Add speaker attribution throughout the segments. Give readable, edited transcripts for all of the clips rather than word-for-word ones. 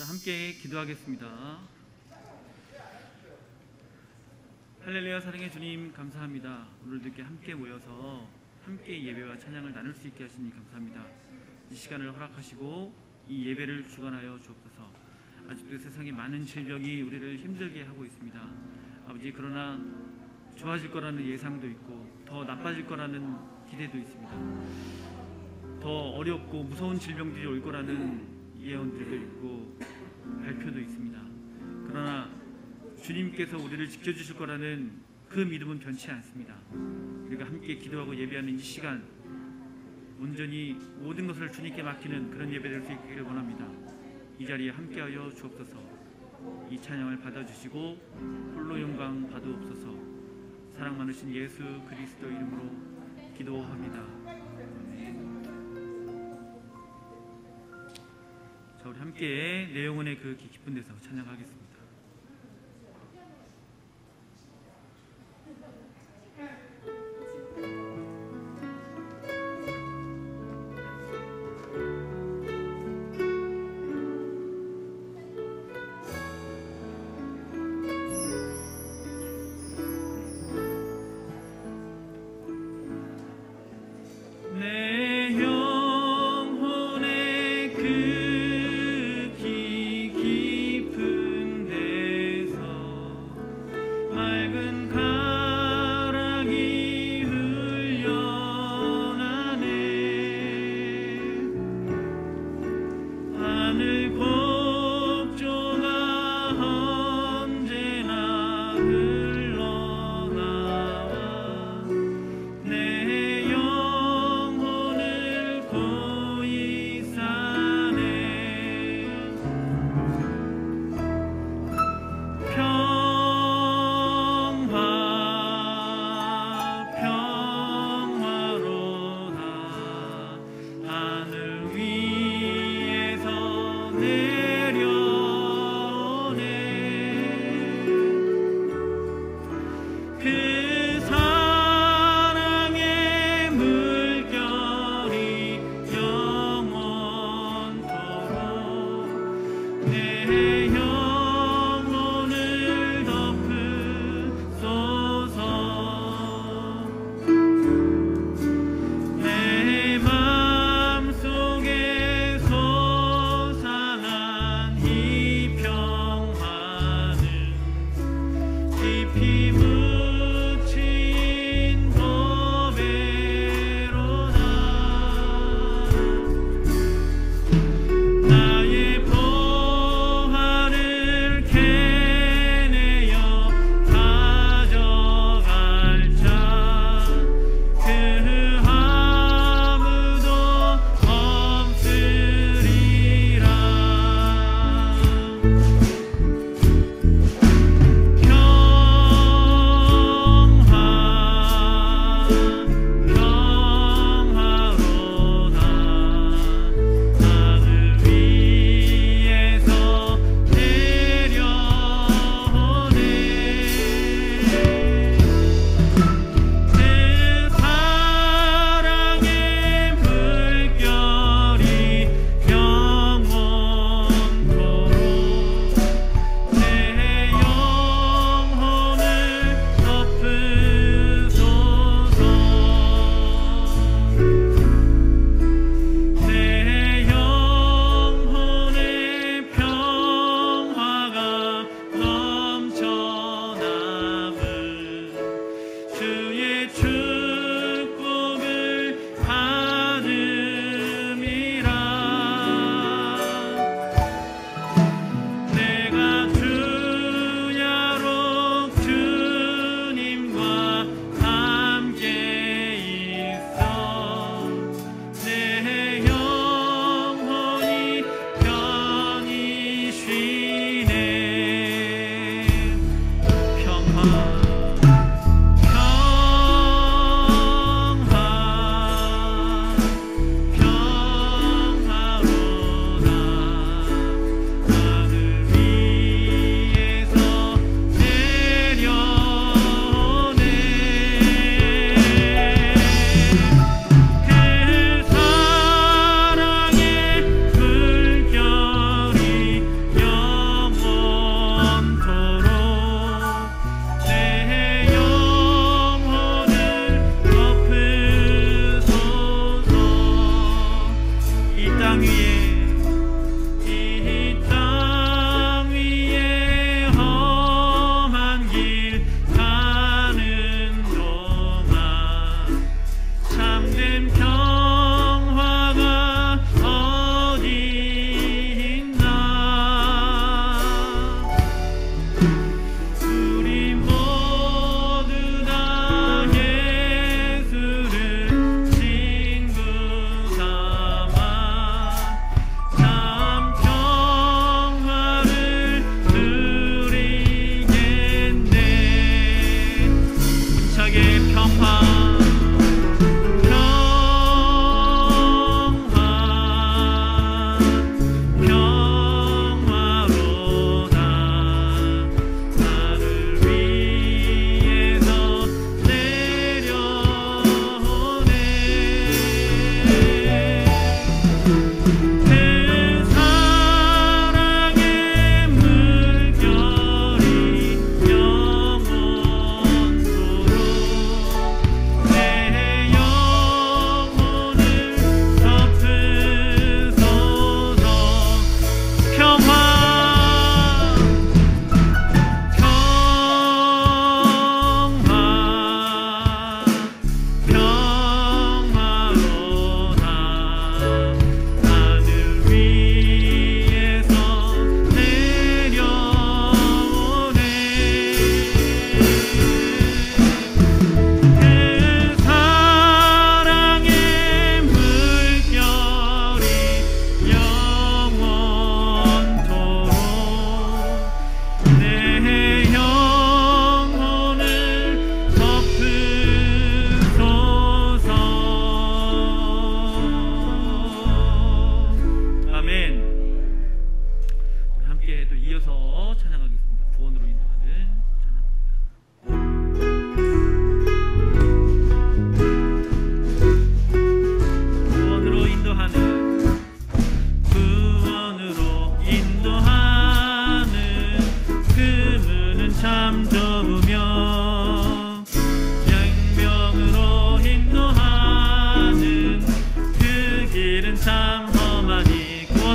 Speaker 1: 자, 함께 기도하겠습니다. 할렐루야. 사랑의 주님, 감사합니다. 오늘도 이렇게 함께 모여서 함께 예배와 찬양을 나눌 수 있게 하시니 감사합니다. 이 시간을 허락하시고 이 예배를 주관하여 주옵소서. 아직도 세상에 많은 질병이 우리를 힘들게 하고 있습니다. 아버지, 그러나 좋아질 거라는 예상도 있고 더 나빠질 거라는 기대도 있습니다. 더 어렵고 무서운 질병들이 올 거라는 예언들도 있고 발표도 있습니다. 그러나 주님께서 우리를 지켜주실 거라는 그 믿음은 변치 않습니다. 우리가 함께 기도하고 예배하는 이 시간, 온전히 모든 것을 주님께 맡기는 그런 예배될 수 있기를 원합니다. 이 자리에 함께하여 주옵소서. 이 찬양을 받아주시고 홀로 영광 받으옵소서. 사랑 많으신 예수 그리스도 이름으로 기도합니다. 자, 우리 함께 내 영혼의 그 깊은 데서 찬양하겠습니다.
Speaker 2: 내 영혼의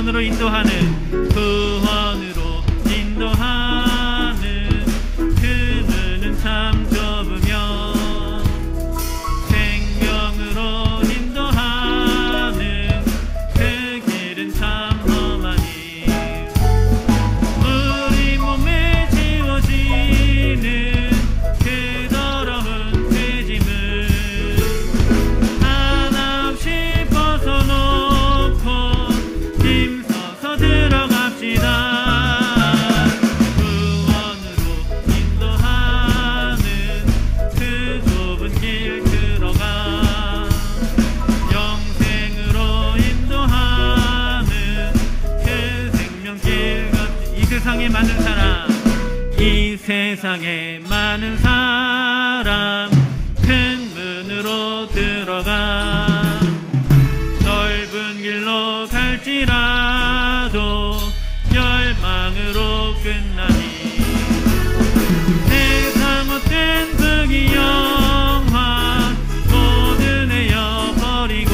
Speaker 1: 구원으로 인도하는 구원으로 인도하는 그 문은 참 좁으며 생명으로 인도하는 그 길은 참 험하니 우리 몸에 지워지는 그 더러운 죄짐을 하나 없이 벗어놓고 힘써서 들어갑시다. 세상에 많은 사람, 이 세상에 많은 사람 큰 문으로 들어가 넓은 길로 갈지라도 열망으로 끝나니 세상 어떤 부귀 영화 모두 내어버리고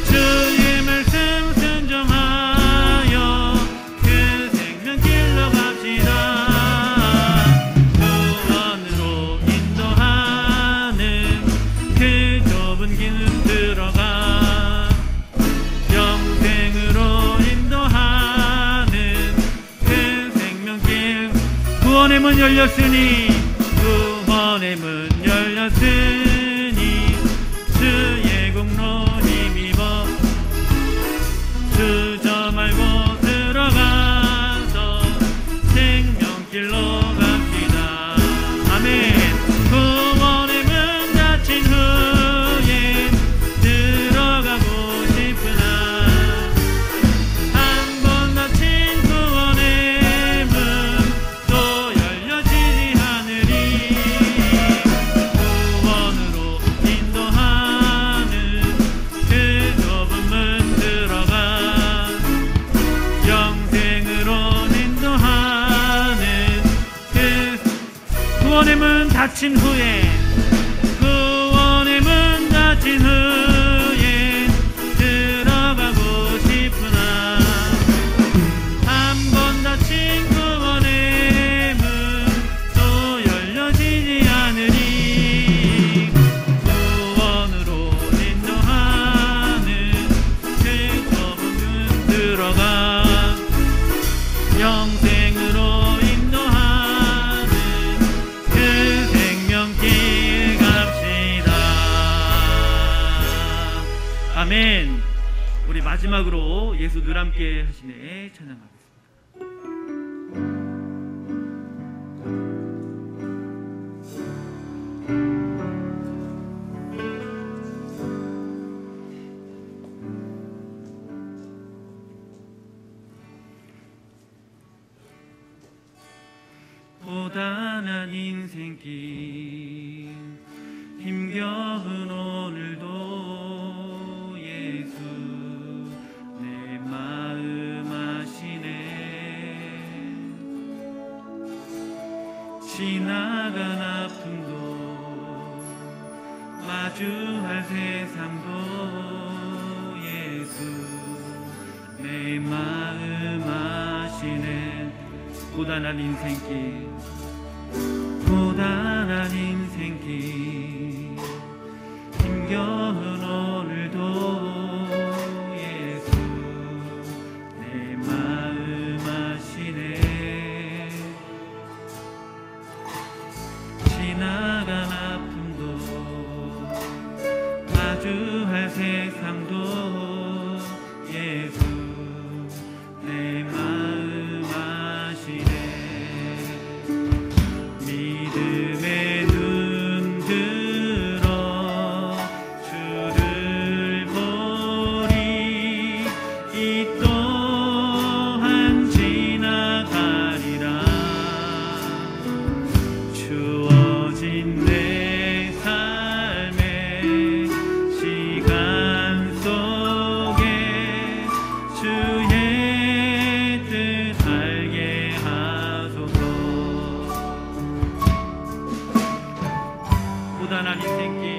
Speaker 1: 주의 말씀 순종하여 그 생명길로 갑시다. 구원으로 인도하는 그 좁은 길은 들어가 영생으로 인도하는 그 생명길. 구원의 문 열렸으니 구원의 문 열렸으니 주의 공로 힘입어 주저 말고 들어가서 생명길로 갑시다. 아멘. 구원의 문 닫힌 후에 들어가고 싶으나 한 번 닫힌 구원의 문 또 열려지지 않으리. 구원으로 인도하는 그 좁은 문 들어가 영생으로 인도하는 그 구원의 문 닫힌 후에 구원의 문 닫힌 후에 들어가고 싶으나 한 번 닫힌 구원의 문 또 열려지지 않으리. 구원으로 인도하는 그 좁은 문 들어가 영생으로 인도하는 그 생명길 갑시다. 아멘. 우리 마지막으로 예수 늘 함께 하시네 찬양하겠습니다. 고단한 인생길 힘겨운 오늘도 예수 내 마음 아시네. 지나간 아픔도 마주할 세상도 예수 내 마음 아시네. 고단한 인생길 고단한 인생길 힘겨운 오늘도 예수 내 마음 아시네. 지나간 아픔도 마주할 세상도 예수 내 마음 아시네. 믿음의 눈 들어 주를 보리. 이 또한 지나가리라. 주어진 내 삶의 시간 속에 주의 뜻 알게 하소서. 고단한 인생길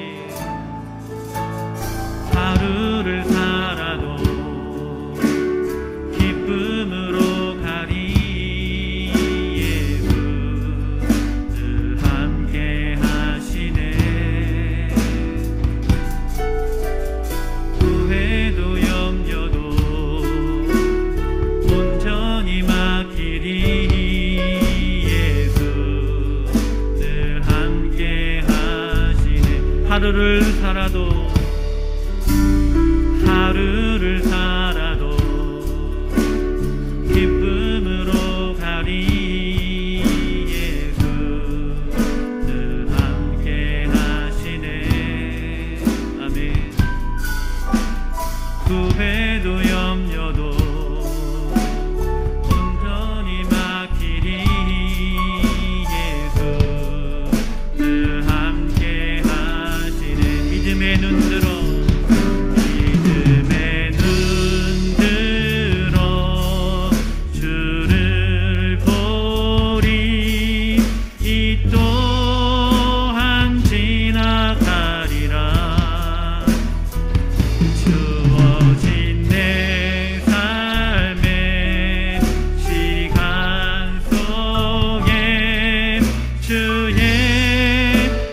Speaker 1: 하루를 살아도 살아도 하루를 살아도 기쁨으로 가리 예수 늘 함께 하시네. 아멘. 후회도 염려도 온전히 맡기리 예수 늘 함께 하시네. 믿음의 눈 들어 믿음의 눈 들어 주를 보리 이 또한 지나가리라. 주어진 내 삶의 시간 속에 주의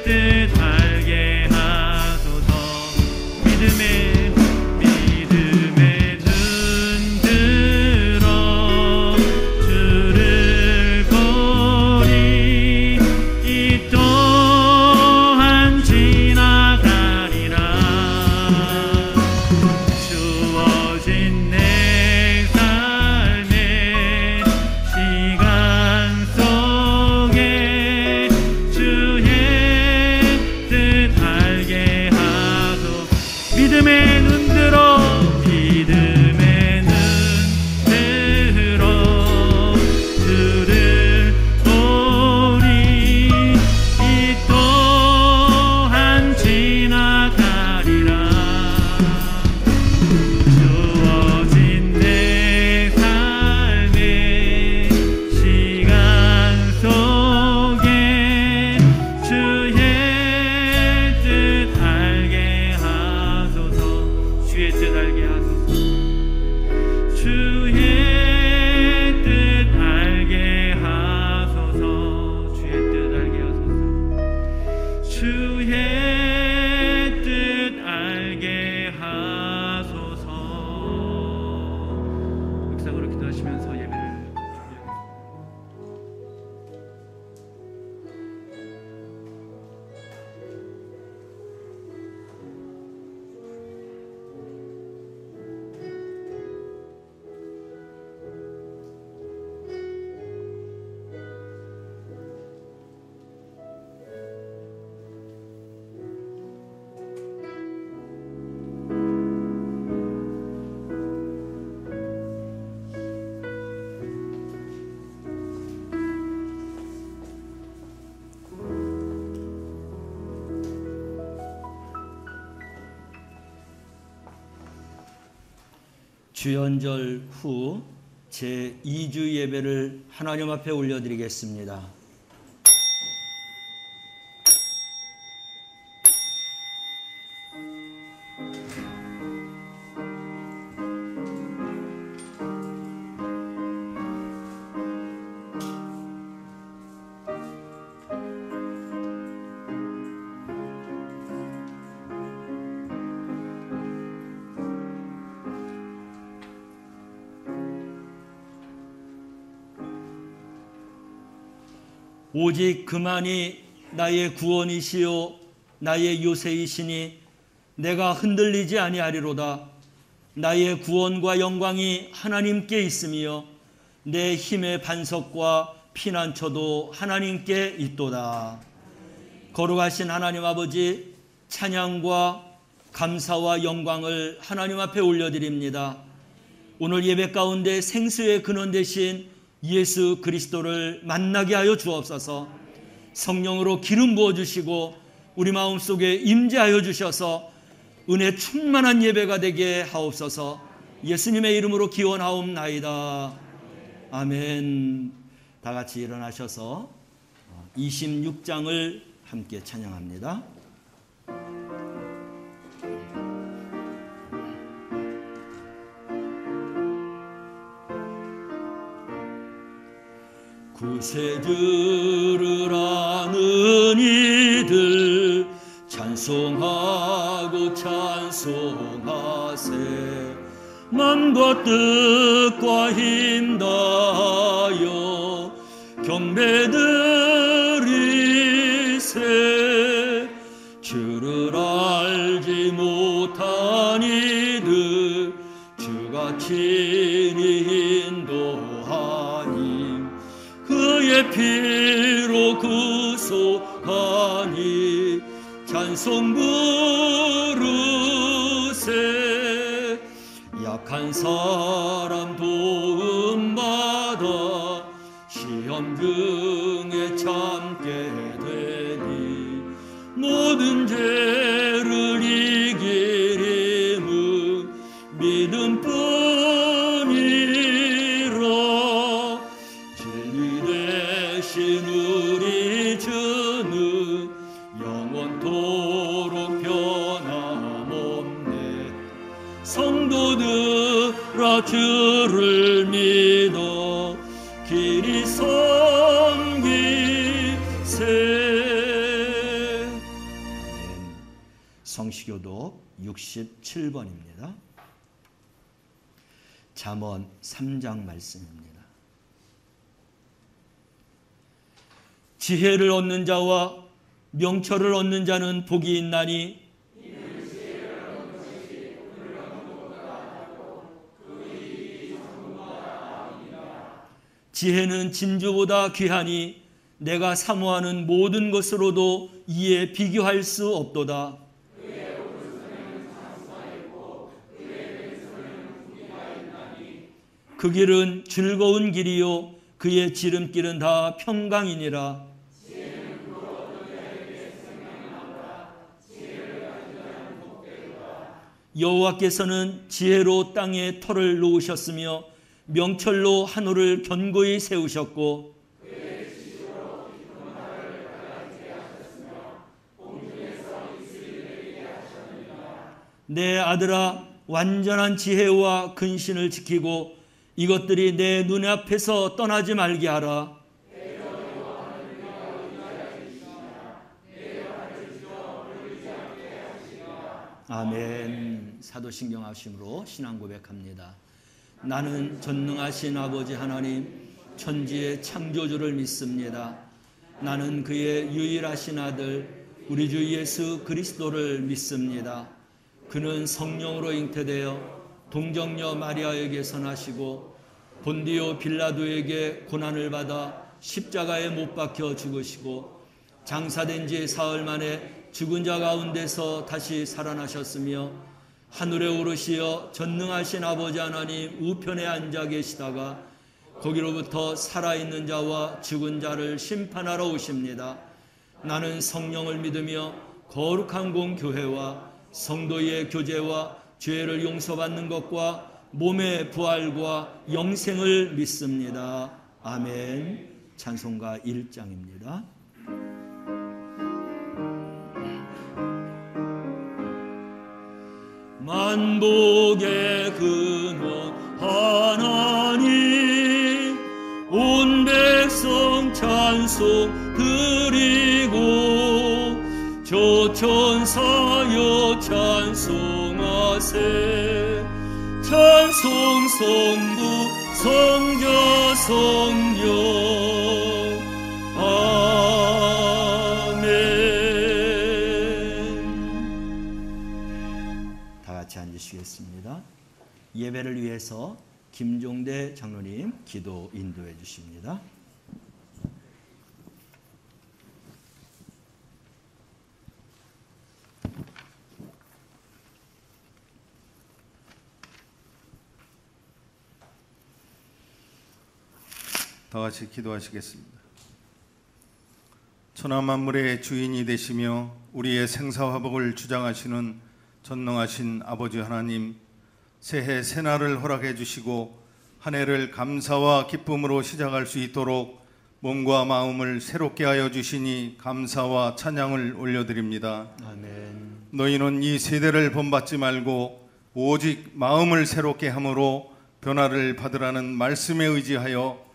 Speaker 1: 뜻 알게 하소서. 믿음의 눈 들어 주를 보리 이 또한 지나가리라. 주어진 내 삶의 시간 속에 주의 뜻 알게 하소. 믿음의 눈 들어 믿음의 눈 들어 주를 보리 이 또한 지나가리라. 주어진 내 삶의 시간 속에 주의 뜻 알게 하소서. 주의 뜻 알게 하소서. 주의 뜻 알게 하소서. 주의 뜻 알게 하소서. 주의 뜻 알게 하소서. 묵상으로 기도하시면서 예배를 준비하겠습니다.
Speaker 2: 주연절 후 제2주 예배를 하나님 앞에 올려드리겠습니다. 오직 그만이 나의 구원이시요 나의 요새이시니 내가 흔들리지 아니하리로다. 나의 구원과 영광이 하나님께 있으며 내 힘의 반석과 피난처도 하나님께 있도다. 거룩하신 하나님 아버지, 찬양과 감사와 영광을 하나님 앞에 올려드립니다. 오늘 예배 가운데 생수의 근원 되신 예수 그리스도를 만나게 하여 주옵소서. 성령으로 기름 부어주시고 우리 마음속에 임재하여 주셔서 은혜 충만한 예배가 되게 하옵소서. 예수님의 이름으로 기원하옵나이다. 아멘. 다 같이 일어나셔서 26장을 함께 찬양합니다. 구세주를 아는 이들 찬송하고 찬송하세. 맘과 뜻과 힘 다하여 경배드리세. 주를 알지 못한 이들 주가 친히 인도하니 그의 피로 구속하니 찬송 부르세. 약한 사람 도움받아 시험 중에 참게 되니 모든 죄를 이길 힘은 믿음뿐이라. 진리 대신 우리 주는 영원토록 변함없네. 성도들아 주를 믿어 길이 섬기세. 성시교독 67번입니다. 잠언 3장 말씀입니다. 지혜를 얻는 자와 명철을 얻는 자는 복이 있나니 지혜는 진주보다 귀하니 내가 사모하는 모든 것으로도 이에 비교할 수 없도다. 그 길은 즐거운 길이요 그의 지름길은 다 평강이니라. 여호와께서는 지혜로 땅에 터를 놓으셨으며 명철로 하늘을 견고히 세우셨고 내 아들아 완전한 지혜와 근신을 지키고 이것들이 내 눈앞에서 떠나지 말게 하라. 아멘. 사도신경 하심으로 신앙 고백합니다. 나는 전능하신 아버지 하나님 천지의 창조주를 믿습니다. 나는 그의 유일하신 아들 우리 주 예수 그리스도를 믿습니다. 그는 성령으로 잉태되어 동정녀 마리아에게서 나시고 본디오 빌라도에게 고난을 받아 십자가에 못 박혀 죽으시고 장사된 지 사흘 만에 죽은 자 가운데서 다시 살아나셨으며 하늘에 오르시어 전능하신 아버지 하나님 우편에 앉아 계시다가 거기로부터 살아있는 자와 죽은 자를 심판하러 오십니다. 나는 성령을 믿으며 거룩한 공교회와 성도의 교제와 죄를 용서받는 것과 몸의 부활과 영생을 믿습니다. 아멘. 찬송가 1장입니다. 만복의 근원 하나님 온 백성 찬송 드리고 조천사여 찬송하세. 찬송 성부 성자 성령 아멘. 다 같이 앉으시겠습니다. 예배를 위해서 김종대 장로님 기도 인도해 주십니다.
Speaker 3: 다 같이 기도하시겠습니다. 천하만물의 주인이 되시며 우리의 생사화복을 주장하시는 전능하신 아버지 하나님, 새해 새날을 허락해 주시고 한 해를 감사와 기쁨으로 시작할 수 있도록 몸과 마음을 새롭게 하여 주시니 감사와 찬양을 올려드립니다.
Speaker 2: 아멘.
Speaker 3: 너희는 이 세대를 본받지 말고 오직 마음을 새롭게 함으로 변화를 받으라는 말씀에 의지하여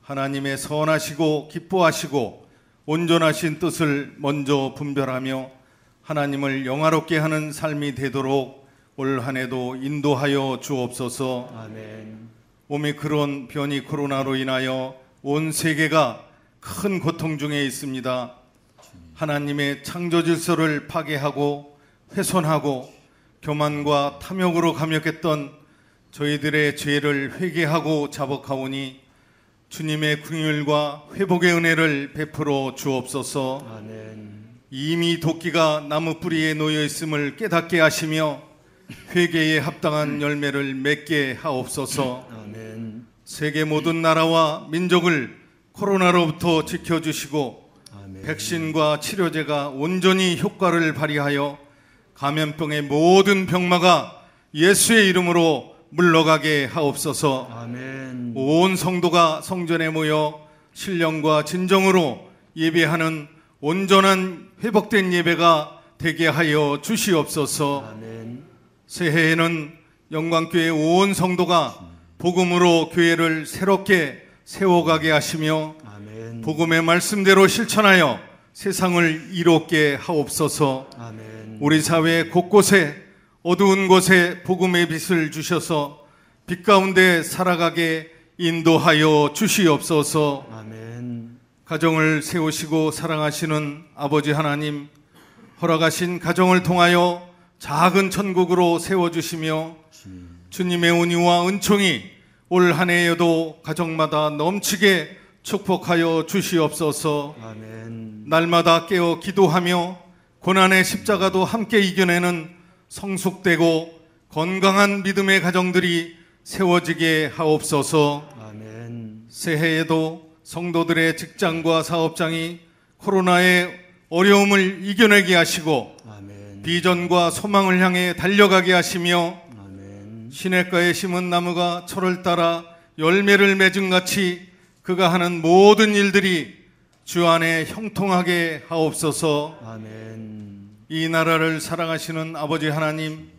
Speaker 3: 하나님의 선하시고 기뻐하시고 온전하신 뜻을 먼저 분별하며 하나님을 영화롭게 하는 삶이 되도록 올 한 해도 인도하여 주옵소서.
Speaker 2: 아멘.
Speaker 3: 오미크론 변이 코로나로 인하여 온 세계가 큰 고통 중에 있습니다. 하나님의 창조 질서를 파괴하고 훼손하고 교만과 탐욕으로 감역했던 저희들의 죄를 회개하고 자복하오니 주님의 긍휼과 회복의 은혜를 베풀어 주옵소서.
Speaker 2: 아멘.
Speaker 3: 이미 도끼가 나무 뿌리에 놓여 있음을 깨닫게 하시며 회개에 합당한 열매를 맺게 하옵소서.
Speaker 2: 아멘.
Speaker 3: 세계 모든 나라와 민족을 코로나로부터 지켜주시고
Speaker 2: 아멘.
Speaker 3: 백신과 치료제가 온전히 효과를 발휘하여 감염병의 모든 병마가 예수의 이름으로 물러가게 하옵소서.
Speaker 2: 아멘.
Speaker 3: 온 성도가 성전에 모여 신령과 진정으로 예배하는 온전한 회복된 예배가 되게 하여 주시옵소서.
Speaker 2: 아멘.
Speaker 3: 새해에는 영광교회 온 성도가 복음으로 교회를 새롭게 세워가게 하시며
Speaker 2: 아멘.
Speaker 3: 복음의 말씀대로 실천하여 세상을 이롭게 하옵소서.
Speaker 2: 아멘.
Speaker 3: 우리 사회 곳곳에 어두운 곳에 복음의 빛을 주셔서 빛 가운데 살아가게 인도하여 주시옵소서.
Speaker 2: 아멘.
Speaker 3: 가정을 세우시고 사랑하시는 아버지 하나님, 허락하신 가정을 통하여 작은 천국으로 세워주시며 주님의 은혜와 은총이 올 한 해에도 가정마다 넘치게 축복하여 주시옵소서.
Speaker 2: 아멘.
Speaker 3: 날마다 깨어 기도하며 고난의 십자가도 함께 이겨내는 성숙되고 건강한 믿음의 가정들이 세워지게 하옵소서.
Speaker 2: 아멘.
Speaker 3: 새해에도 성도들의 직장과 사업장이 코로나의 어려움을 이겨내게 하시고
Speaker 2: 아멘.
Speaker 3: 비전과 소망을 향해 달려가게 하시며
Speaker 2: 아멘.
Speaker 3: 시냇가에 심은 나무가 철을 따라 열매를 맺은 같이 그가 하는 모든 일들이 주 안에 형통하게 하옵소서.
Speaker 2: 아멘.
Speaker 3: 이 나라를 사랑하시는 아버지 하나님,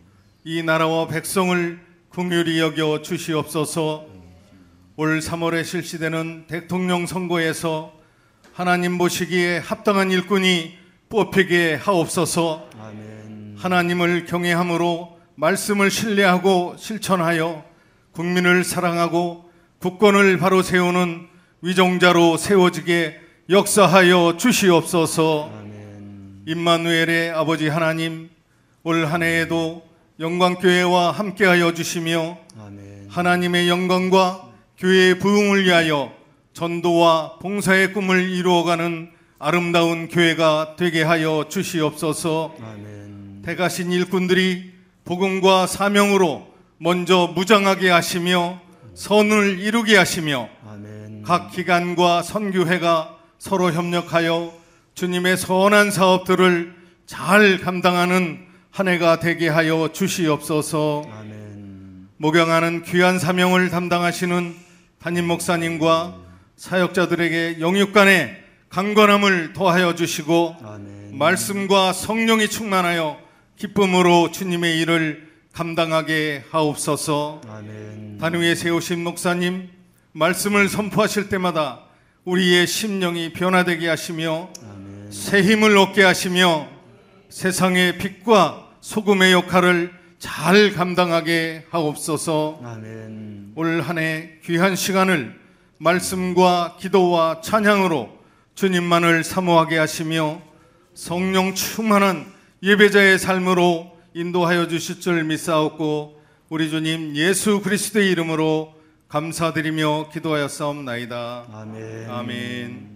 Speaker 3: 이 나라와 백성을 긍휼히 여겨 주시옵소서. 올 3월에 실시되는 대통령 선거에서 하나님 보시기에 합당한 일꾼이 뽑히게 하옵소서.
Speaker 2: 아멘.
Speaker 3: 하나님을 경외함으로 말씀을 신뢰하고 실천하여 국민을 사랑하고 국권을 바로 세우는 위정자로 세워지게 역사하여 주시옵소서.
Speaker 2: 아멘.
Speaker 3: 임마누엘의 아버지 하나님, 올 한 해에도 영광교회와 함께하여 주시며
Speaker 2: 아멘.
Speaker 3: 하나님의 영광과 교회의 부흥을 위하여 전도와 봉사의 꿈을 이루어가는 아름다운 교회가 되게 하여 주시옵소서.
Speaker 2: 아멘.
Speaker 3: 대가신 일꾼들이 복음과 사명으로 먼저 무장하게 하시며 선을 이루게 하시며
Speaker 2: 아멘.
Speaker 3: 각 기관과 선교회가 서로 협력하여 주님의 선한 사업들을 잘 감당하는 한 해가 되게 하여 주시옵소서.
Speaker 2: 아멘.
Speaker 3: 목양하는 귀한 사명을 담당하시는 담임 목사님과 사역자들에게 영육간의 강건함을 더하여 주시고
Speaker 2: 아멘.
Speaker 3: 말씀과 성령이 충만하여 기쁨으로 주님의 일을 감당하게 하옵소서.
Speaker 2: 아멘.
Speaker 3: 단위에 세우신 목사님, 말씀을 선포하실 때마다 우리의 심령이 변화되게 하시며
Speaker 2: 아멘.
Speaker 3: 새 힘을 얻게 하시며 세상의 빛과 소금의 역할을 잘 감당하게 하옵소서.
Speaker 2: 아멘.
Speaker 3: 올 한 해 귀한 시간을 말씀과 기도와 찬양으로 주님만을 사모하게 하시며 성령 충만한 예배자의 삶으로 인도하여 주실 줄 믿사옵고 우리 주님 예수 그리스도의 이름으로 감사드리며 기도하였사옵나이다.
Speaker 2: 아멘.
Speaker 3: 아멘.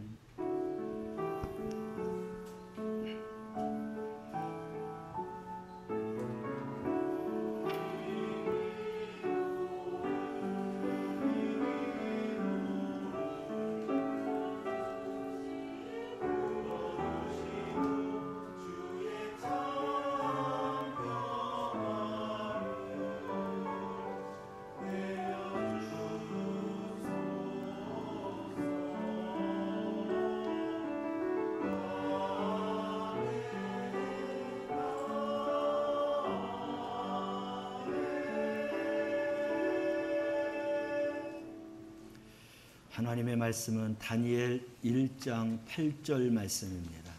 Speaker 2: 하나님의 말씀은 다니엘 1장 8절 말씀입니다.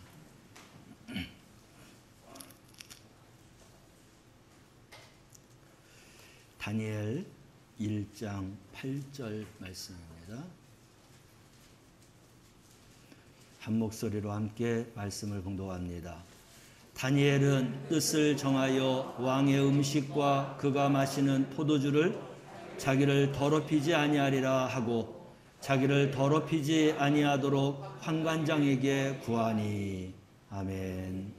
Speaker 2: 다니엘 1장 8절 말씀입니다. 한 목소리로 함께 말씀을 봉독합니다. 다니엘은 뜻을 정하여 왕의 음식과 그가 마시는 포도주를 자기를 더럽히지 아니하리라 하고 자기를 더럽히지 아니하도록 환관장에게 구하니. 아멘.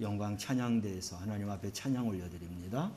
Speaker 2: 영광 찬양대에서 하나님 앞에 찬양 올려드립니다.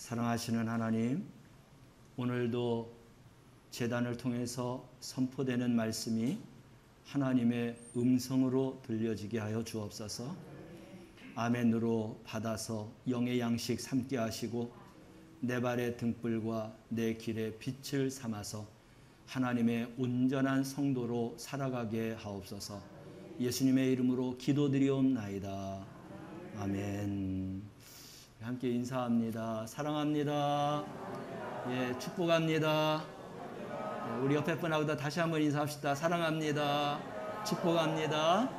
Speaker 2: 사랑하시는 하나님, 오늘도 제단을 통해서 선포되는 말씀이 하나님의 음성으로 들려지게 하여 주옵소서. 아멘으로 받아서 영의 양식 삼게 하시고 내 발의 등불과 내 길의 빛을 삼아서 하나님의 온전한 성도로 살아가게 하옵소서. 예수님의 이름으로 기도드리옵나이다. 아멘. 함께 인사합니다. 사랑합니다. 예, 축복합니다. 우리 옆에 분하고도 다시 한번 인사합시다. 사랑합니다. 축복합니다.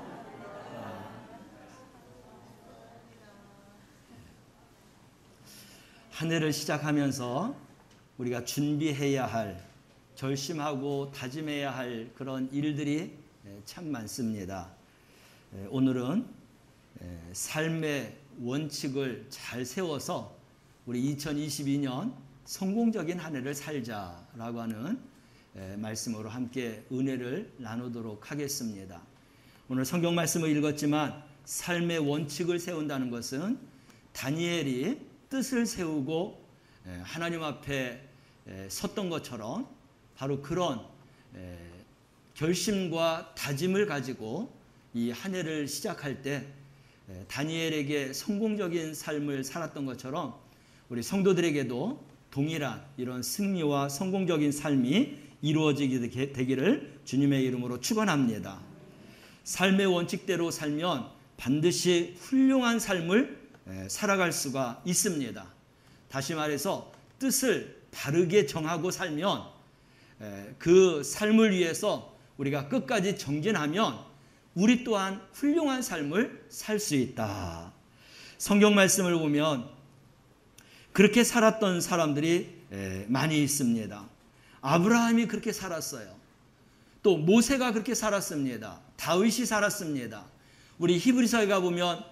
Speaker 2: 한 해를 시작하면서 우리가 준비해야 할, 결심하고 다짐해야 할 그런 일들이 참 많습니다. 오늘은 삶의 원칙을 잘 세워서 우리 2022년 성공적인 한 해를 살자라고 하는 말씀으로 함께 은혜를 나누도록 하겠습니다. 오늘 성경 말씀을 읽었지만 삶의 원칙을 세운다는 것은 다니엘이 뜻을 세우고 하나님 앞에 섰던 것처럼 바로 그런 결심과 다짐을 가지고 이 한 해를 시작할 때 다니엘에게 성공적인 삶을 살았던 것처럼 우리 성도들에게도 동일한 이런 승리와 성공적인 삶이 이루어지게 되기를 주님의 이름으로 축원합니다. 삶의 원칙대로 살면 반드시 훌륭한 삶을 살아갈 수가 있습니다. 다시 말해서 뜻을 바르게 정하고 살면 그 삶을 위해서 우리가 끝까지 정진하면 우리 또한 훌륭한 삶을 살 수 있다. 성경 말씀을 보면 그렇게 살았던 사람들이 많이 있습니다. 아브라함이 그렇게 살았어요. 또 모세가 그렇게 살았습니다. 다윗이 살았습니다. 우리 히브리서에 가보면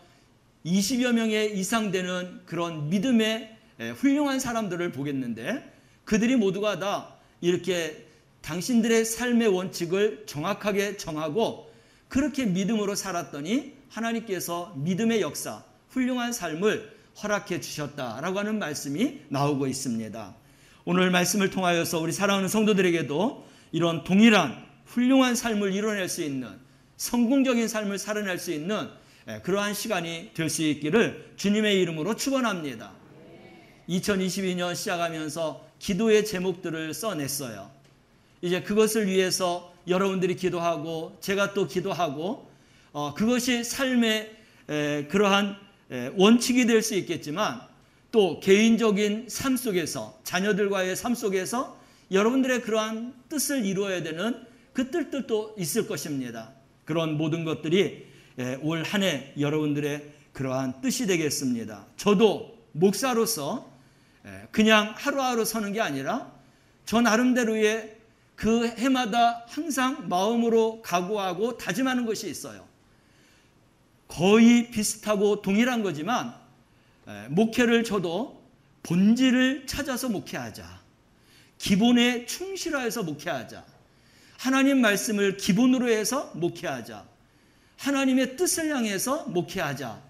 Speaker 2: 20여 명의 이상 되는 그런 믿음의 훌륭한 사람들을 보겠는데 그들이 모두가 다 이렇게 당신들의 삶의 원칙을 정확하게 정하고 그렇게 믿음으로 살았더니 하나님께서 믿음의 역사, 훌륭한 삶을 허락해 주셨다라고 하는 말씀이 나오고 있습니다. 오늘 말씀을 통하여서 우리 사랑하는 성도들에게도 이런 동일한 훌륭한 삶을 이뤄낼 수 있는 성공적인 삶을 살아낼 수 있는 그러한 시간이 될 수 있기를 주님의 이름으로 축원합니다. 2022년 시작하면서 기도의 제목들을 써냈어요. 이제 그것을 위해서 여러분들이 기도하고 제가 또 기도하고 그것이 삶의 그러한 원칙이 될 수 있겠지만 또 개인적인 삶 속에서 자녀들과의 삶 속에서 여러분들의 그러한 뜻을 이루어야 되는 그 뜻들도 있을 것입니다. 그런 모든 것들이 올 한 해 여러분들의 그러한 뜻이 되겠습니다. 저도 목사로서 그냥 하루하루 서는 게 아니라 저 나름대로의 그 해마다 항상 마음으로 각오하고 다짐하는 것이 있어요. 거의 비슷하고 동일한 거지만 목회를 저도 본질을 찾아서 목회하자. 기본에 충실하여서 목회하자. 하나님 말씀을 기본으로 해서 목회하자. 하나님의 뜻을 향해서 목회하자.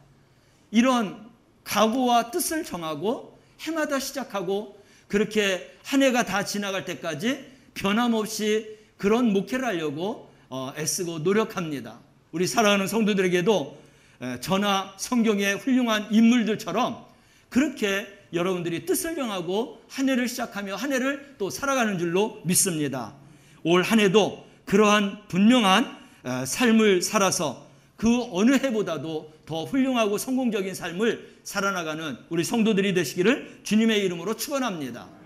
Speaker 2: 이런 각오와 뜻을 정하고 해마다 시작하고 그렇게 한 해가 다 지나갈 때까지 변함없이 그런 목회를 하려고 애쓰고 노력합니다. 우리 사랑하는 성도들에게도 저나 성경의 훌륭한 인물들처럼 그렇게 여러분들이 뜻을 정하고 한 해를 시작하며 한 해를 또 살아가는 줄로 믿습니다. 올 한 해도 그러한 분명한 삶을 살아서 그 어느 해보다도 더 훌륭하고 성공적인 삶을 살아나가는 우리 성도들이 되시기를 주님의 이름으로 축원합니다.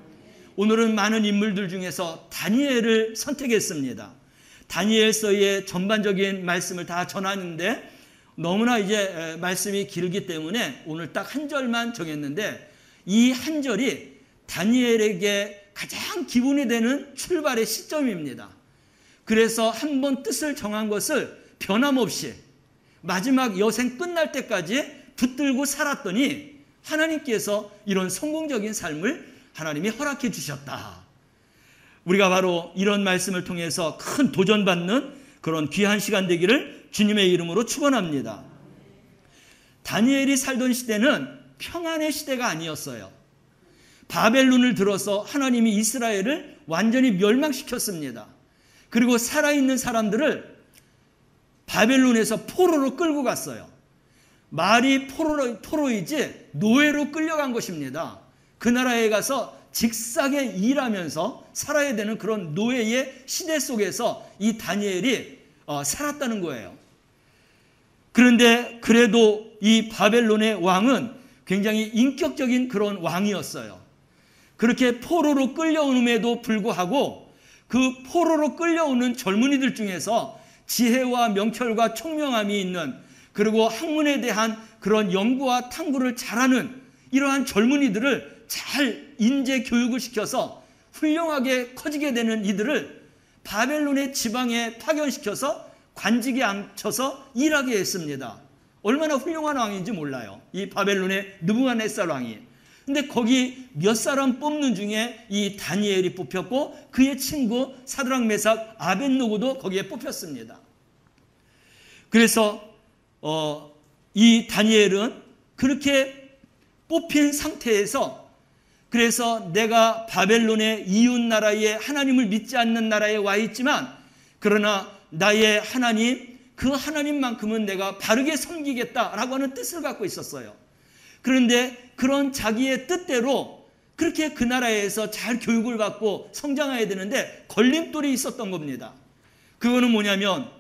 Speaker 2: 오늘은 많은 인물들 중에서 다니엘을 선택했습니다. 다니엘서의 전반적인 말씀을 다 전하는데 너무나 이제 말씀이 길기 때문에 오늘 딱 한 절만 정했는데 이 한 절이 다니엘에게 가장 기본이 되는 출발의 시점입니다. 그래서 한번 뜻을 정한 것을 변함없이 마지막 여생 끝날 때까지 붙들고 살았더니 하나님께서 이런 성공적인 삶을 하나님이 허락해 주셨다. 우리가 바로 이런 말씀을 통해서 큰 도전받는 그런 귀한 시간 되기를 주님의 이름으로 축원합니다. 다니엘이 살던 시대는 평안의 시대가 아니었어요. 바벨론을 들어서 하나님이 이스라엘을 완전히 멸망시켰습니다. 그리고 살아있는 사람들을 바벨론에서 포로로 끌고 갔어요. 말이 포로이지 노예로 끌려간 것입니다. 그 나라에 가서 직사게 일하면서 살아야 되는 그런 노예의 시대 속에서 이 다니엘이 살았다는 거예요. 그런데 그래도 이 바벨론의 왕은 굉장히 인격적인 그런 왕이었어요. 그렇게 포로로 끌려옴에도 불구하고 그 포로로 끌려오는 젊은이들 중에서 지혜와 명철과 총명함이 있는, 그리고 학문에 대한 그런 연구와 탐구를 잘하는 이러한 젊은이들을 잘 인재 교육을 시켜서 훌륭하게 커지게 되는 이들을 바벨론의 지방에 파견시켜서 관직에 앉혀서 일하게 했습니다. 얼마나 훌륭한 왕인지 몰라요, 이 바벨론의 느부갓네살 왕이. 근데 거기 몇 사람 뽑는 중에 이 다니엘이 뽑혔고 그의 친구 사드락 메삭 아벳노고도 거기에 뽑혔습니다. 그래서 이 다니엘은 그렇게 뽑힌 상태에서, 그래서 내가 바벨론의 이웃 나라에 하나님을 믿지 않는 나라에 와 있지만 그러나 나의 하나님, 그 하나님만큼은 내가 바르게 섬기겠다라고 하는 뜻을 갖고 있었어요. 그런데 그런 자기의 뜻대로 그렇게 그 나라에서 잘 교육을 받고 성장해야 되는데 걸림돌이 있었던 겁니다. 그거는 뭐냐면,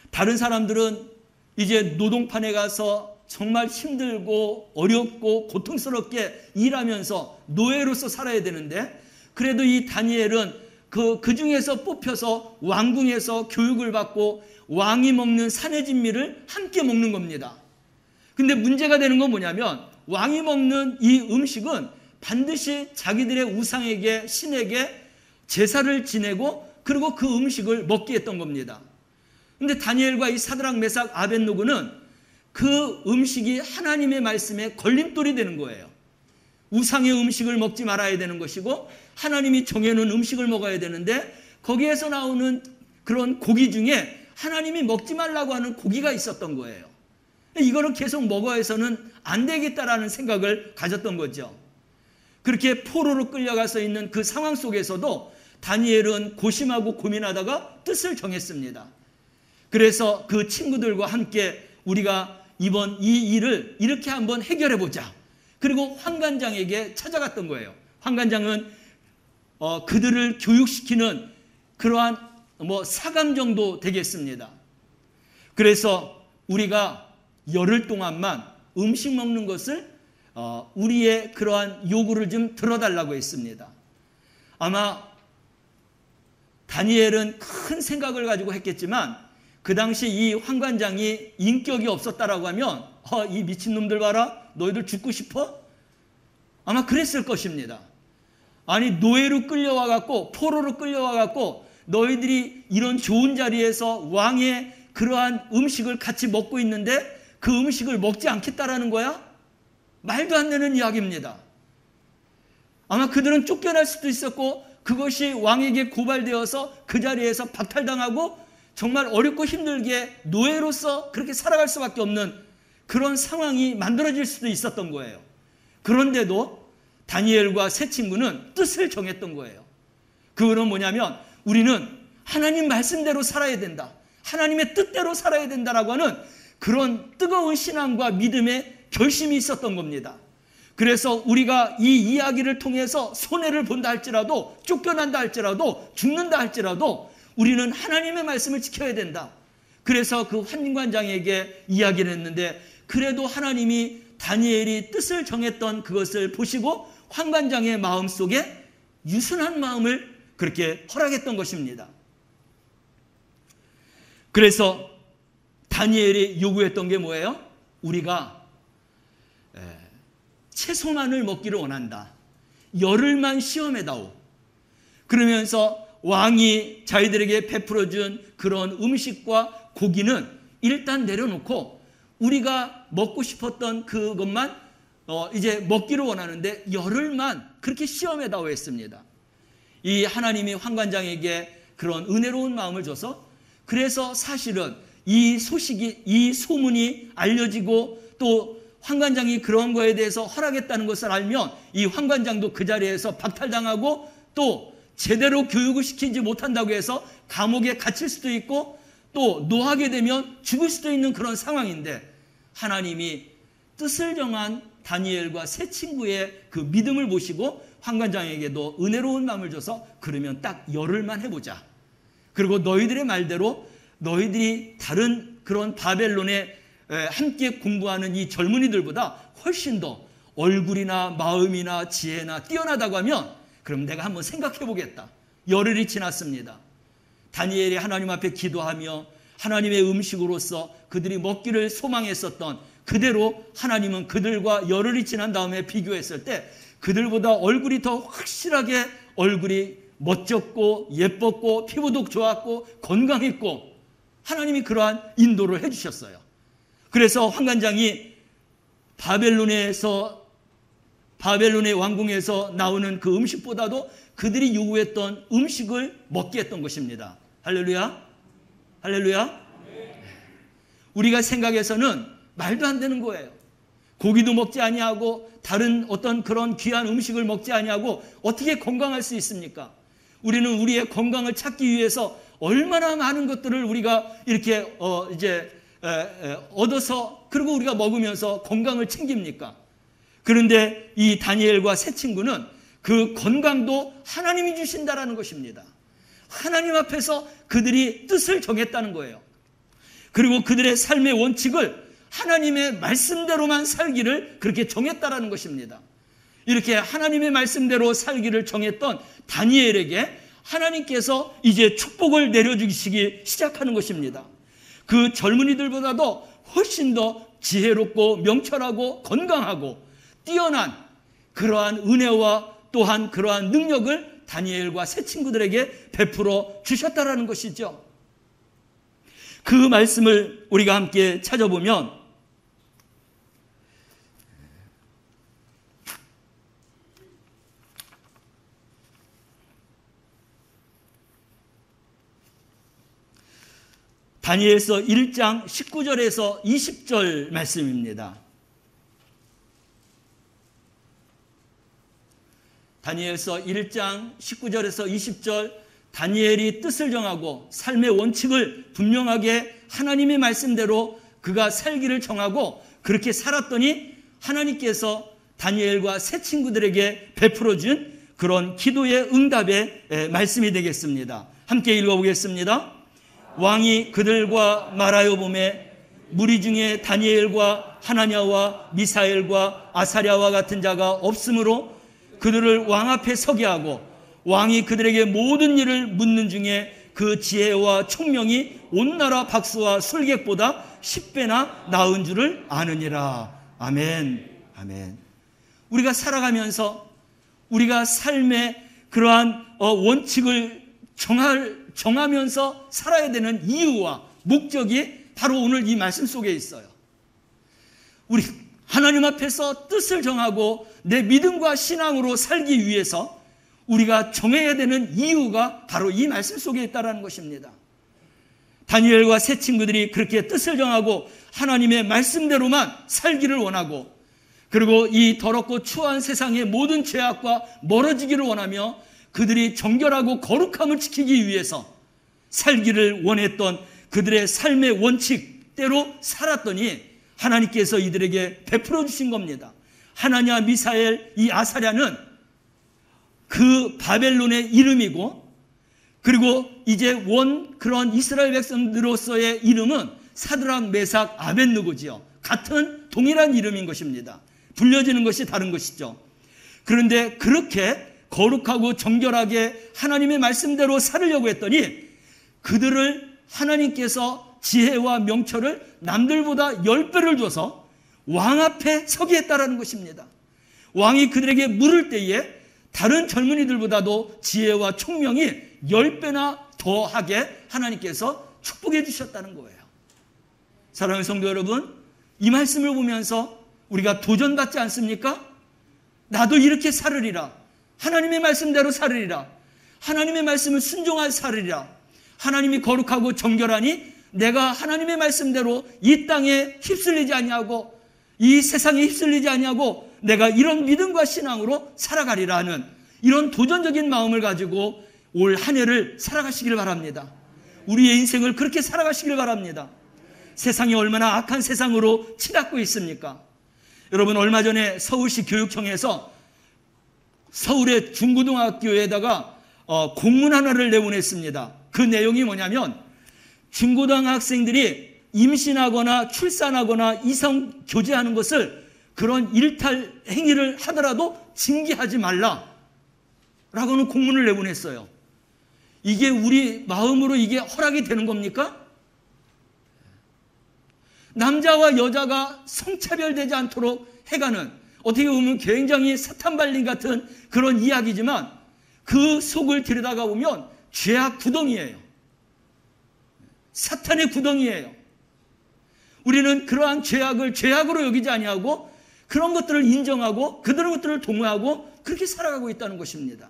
Speaker 2: 다른 사람들은 이제 노동판에 가서 정말 힘들고 어렵고 고통스럽게 일하면서 노예로서 살아야 되는데, 그래도 이 다니엘은 그 중에서 뽑혀서 왕궁에서 교육을 받고 왕이 먹는 산의 진미를 함께 먹는 겁니다. 근데 문제가 되는 건 뭐냐면, 왕이 먹는 이 음식은 반드시 자기들의 우상에게, 신에게 제사를 지내고 그리고 그 음식을 먹게 했던 겁니다. 근데 다니엘과 이 사드락 메삭 아벳노고는 그 음식이 하나님의 말씀에 걸림돌이 되는 거예요. 우상의 음식을 먹지 말아야 되는 것이고 하나님이 정해놓은 음식을 먹어야 되는데 거기에서 나오는 그런 고기 중에 하나님이 먹지 말라고 하는 고기가 있었던 거예요. 이거를 계속 먹어야 해서는 안 되겠다라는 생각을 가졌던 거죠. 그렇게 포로로 끌려가서 있는 그 상황 속에서도 다니엘은 고심하고 고민하다가 뜻을 정했습니다. 그래서 그 친구들과 함께 우리가 이번 이 일을 이렇게 한번 해결해 보자. 그리고 환관장에게 찾아갔던 거예요. 환관장은 그들을 교육시키는 그러한 사감 정도 되겠습니다. 그래서 우리가 열흘 동안만 음식 먹는 것을 우리의 그러한 요구를 좀 들어달라고 했습니다. 아마 다니엘은 큰 생각을 가지고 했겠지만 그 당시 이 환관장이 인격이 없었다라고 하면 이 미친놈들 봐라, 너희들 죽고 싶어? 아마 그랬을 것입니다. 아니, 노예로 끌려와갖고 포로로 끌려와갖고 너희들이 이런 좋은 자리에서 왕의 그러한 음식을 같이 먹고 있는데 그 음식을 먹지 않겠다라는 거야? 말도 안 되는 이야기입니다. 아마 그들은 쫓겨날 수도 있었고 그것이 왕에게 고발되어서 그 자리에서 박탈당하고 정말 어렵고 힘들게 노예로서 그렇게 살아갈 수밖에 없는 그런 상황이 만들어질 수도 있었던 거예요. 그런데도 다니엘과 세 친구는 뜻을 정했던 거예요. 그거는 뭐냐면 우리는 하나님 말씀대로 살아야 된다, 하나님의 뜻대로 살아야 된다라고 하는 그런 뜨거운 신앙과 믿음의 결심이 있었던 겁니다. 그래서 우리가 이 이야기를 통해서 손해를 본다 할지라도, 쫓겨난다 할지라도, 죽는다 할지라도 우리는 하나님의 말씀을 지켜야 된다. 그래서 그 환관장에게 이야기를 했는데 그래도 하나님이 다니엘이 뜻을 정했던 그것을 보시고 환관장의 마음속에 유순한 마음을 그렇게 허락했던 것입니다. 그래서 다니엘이 요구했던 게 뭐예요? 우리가 채소만을 먹기를 원한다. 열흘만 시험해다오. 그러면서 왕이 자기들에게 베풀어준 그런 음식과 고기는 일단 내려놓고 우리가 먹고 싶었던 그것만 이제 먹기를 원하는데 열흘만 그렇게 시험해다오 했습니다. 이 하나님이 환관장에게 그런 은혜로운 마음을 줘서, 그래서 사실은 이 소식이, 이 소문이 알려지고 또 환관장이 그런 거에 대해서 허락했다는 것을 알면 이 환관장도 그 자리에서 박탈당하고 또 제대로 교육을 시키지 못한다고 해서 감옥에 갇힐 수도 있고 또 노하게 되면 죽을 수도 있는 그런 상황인데, 하나님이 뜻을 정한 다니엘과 세 친구의 그 믿음을 보시고 환관장에게도 은혜로운 마음을 줘서 그러면 딱 열흘만 해보자. 그리고 너희들의 말대로 너희들이 다른 그런 바벨론에 함께 공부하는 이 젊은이들보다 훨씬 더 얼굴이나 마음이나 지혜나 뛰어나다고 하면 그럼 내가 한번 생각해 보겠다. 열흘이 지났습니다. 다니엘이 하나님 앞에 기도하며 하나님의 음식으로서 그들이 먹기를 소망했었던 그대로 하나님은 그들과 열흘이 지난 다음에 비교했을 때 그들보다 얼굴이 더 확실하게 얼굴이 멋졌고 예뻤고 피부도 좋았고 건강했고 하나님이 그러한 인도를 해주셨어요. 그래서 환관장이 바벨론의 왕궁에서 나오는 그 음식보다도 그들이 요구했던 음식을 먹게 했던 것입니다. 할렐루야. 할렐루야. 우리가 생각해서는 말도 안 되는 거예요. 고기도 먹지 아니하고 다른 어떤 그런 귀한 음식을 먹지 아니하고 어떻게 건강할 수 있습니까? 우리는 우리의 건강을 찾기 위해서 얼마나 많은 것들을 우리가 이렇게 얻어서 그리고 우리가 먹으면서 건강을 챙깁니까? 그런데 이 다니엘과 세 친구는 그 건강도 하나님이 주신다라는 것입니다. 하나님 앞에서 그들이 뜻을 정했다는 거예요. 그리고 그들의 삶의 원칙을 하나님의 말씀대로만 살기를 그렇게 정했다라는 것입니다. 이렇게 하나님의 말씀대로 살기를 정했던 다니엘에게 하나님께서 이제 축복을 내려주시기 시작하는 것입니다. 그 젊은이들보다도 훨씬 더 지혜롭고 명철하고 건강하고 뛰어난 그러한 은혜와 또한 그러한 능력을 다니엘과 세 친구들에게 베풀어 주셨다라는 것이죠. 그 말씀을 우리가 함께 찾아보면 다니엘서 1장 19절에서 20절 말씀입니다. 다니엘서 1장 19절에서 20절, 다니엘이 뜻을 정하고 삶의 원칙을 분명하게 하나님의 말씀대로 그가 살기를 정하고 그렇게 살았더니 하나님께서 다니엘과 세 친구들에게 베풀어 준 그런 기도의 응답의 말씀이 되겠습니다. 함께 읽어보겠습니다. 왕이 그들과 말하여 보매 무리 중에 다니엘과 하나냐와 미사엘과 아사랴와 같은 자가 없으므로 그들을 왕 앞에 서게 하고 왕이 그들에게 모든 일을 묻는 중에 그 지혜와 총명이 온 나라 박수와 술객보다 10배나 나은 줄을 아느니라. 아멘. 아멘. 우리가 살아가면서 우리가 삶의 그러한 원칙을 정하면서 살아야 되는 이유와 목적이 바로 오늘 이 말씀 속에 있어요. 우리 하나님 앞에서 뜻을 정하고 내 믿음과 신앙으로 살기 위해서 우리가 정해야 되는 이유가 바로 이 말씀 속에 있다는 것입니다. 다니엘과 세 친구들이 그렇게 뜻을 정하고 하나님의 말씀대로만 살기를 원하고 그리고 이 더럽고 추한 세상의 모든 죄악과 멀어지기를 원하며 그들이 정결하고 거룩함을 지키기 위해서 살기를 원했던 그들의 삶의 원칙대로 살았더니 하나님께서 이들에게 베풀어 주신 겁니다. 하나냐, 미사엘, 이 아사랴는 그 바벨론의 이름이고 그리고 이제 그런 이스라엘 백성들로서의 이름은 사드락, 메삭, 아벳느고지요. 같은 동일한 이름인 것입니다. 불려지는 것이 다른 것이죠. 그런데 그렇게 거룩하고 정결하게 하나님의 말씀대로 살으려고 했더니 그들을 하나님께서 지혜와 명철을 남들보다 10배를 줘서 왕 앞에 서게 했다라는 것입니다. 왕이 그들에게 물을 때에 다른 젊은이들보다도 지혜와 총명이 10배나 더하게 하나님께서 축복해 주셨다는 거예요. 사랑하는 성도 여러분, 이 말씀을 보면서 우리가 도전받지 않습니까? 나도 이렇게 살으리라. 하나님의 말씀대로 살으리라. 하나님의 말씀을 순종하여 살으리라. 하나님이 거룩하고 정결하니 내가 하나님의 말씀대로 이 땅에 휩쓸리지 아니하고 이 세상에 휩쓸리지 아니하고 내가 이런 믿음과 신앙으로 살아가리라 하는 이런 도전적인 마음을 가지고 올 한 해를 살아가시길 바랍니다. 우리의 인생을 그렇게 살아가시길 바랍니다. 세상이 얼마나 악한 세상으로 치닫고 있습니까? 여러분, 얼마 전에 서울시 교육청에서 서울의 중고등학교에다가 공문 하나를 내보냈습니다. 그 내용이 뭐냐면 중고등학생들이 임신하거나 출산하거나 이성 교제하는 것을 그런 일탈 행위를 하더라도 징계하지 말라라고는 공문을 내보냈어요. 이게 우리 마음으로 이게 허락이 되는 겁니까? 남자와 여자가 성차별되지 않도록 해가는, 어떻게 보면 굉장히 사탄 발린 같은 그런 이야기지만 그 속을 들여다가 보면 죄악 구덩이에요. 사탄의 구덩이에요. 우리는 그러한 죄악을 죄악으로 여기지 아니하고 그런 것들을 인정하고 그런 것들을 동의하고 그렇게 살아가고 있다는 것입니다.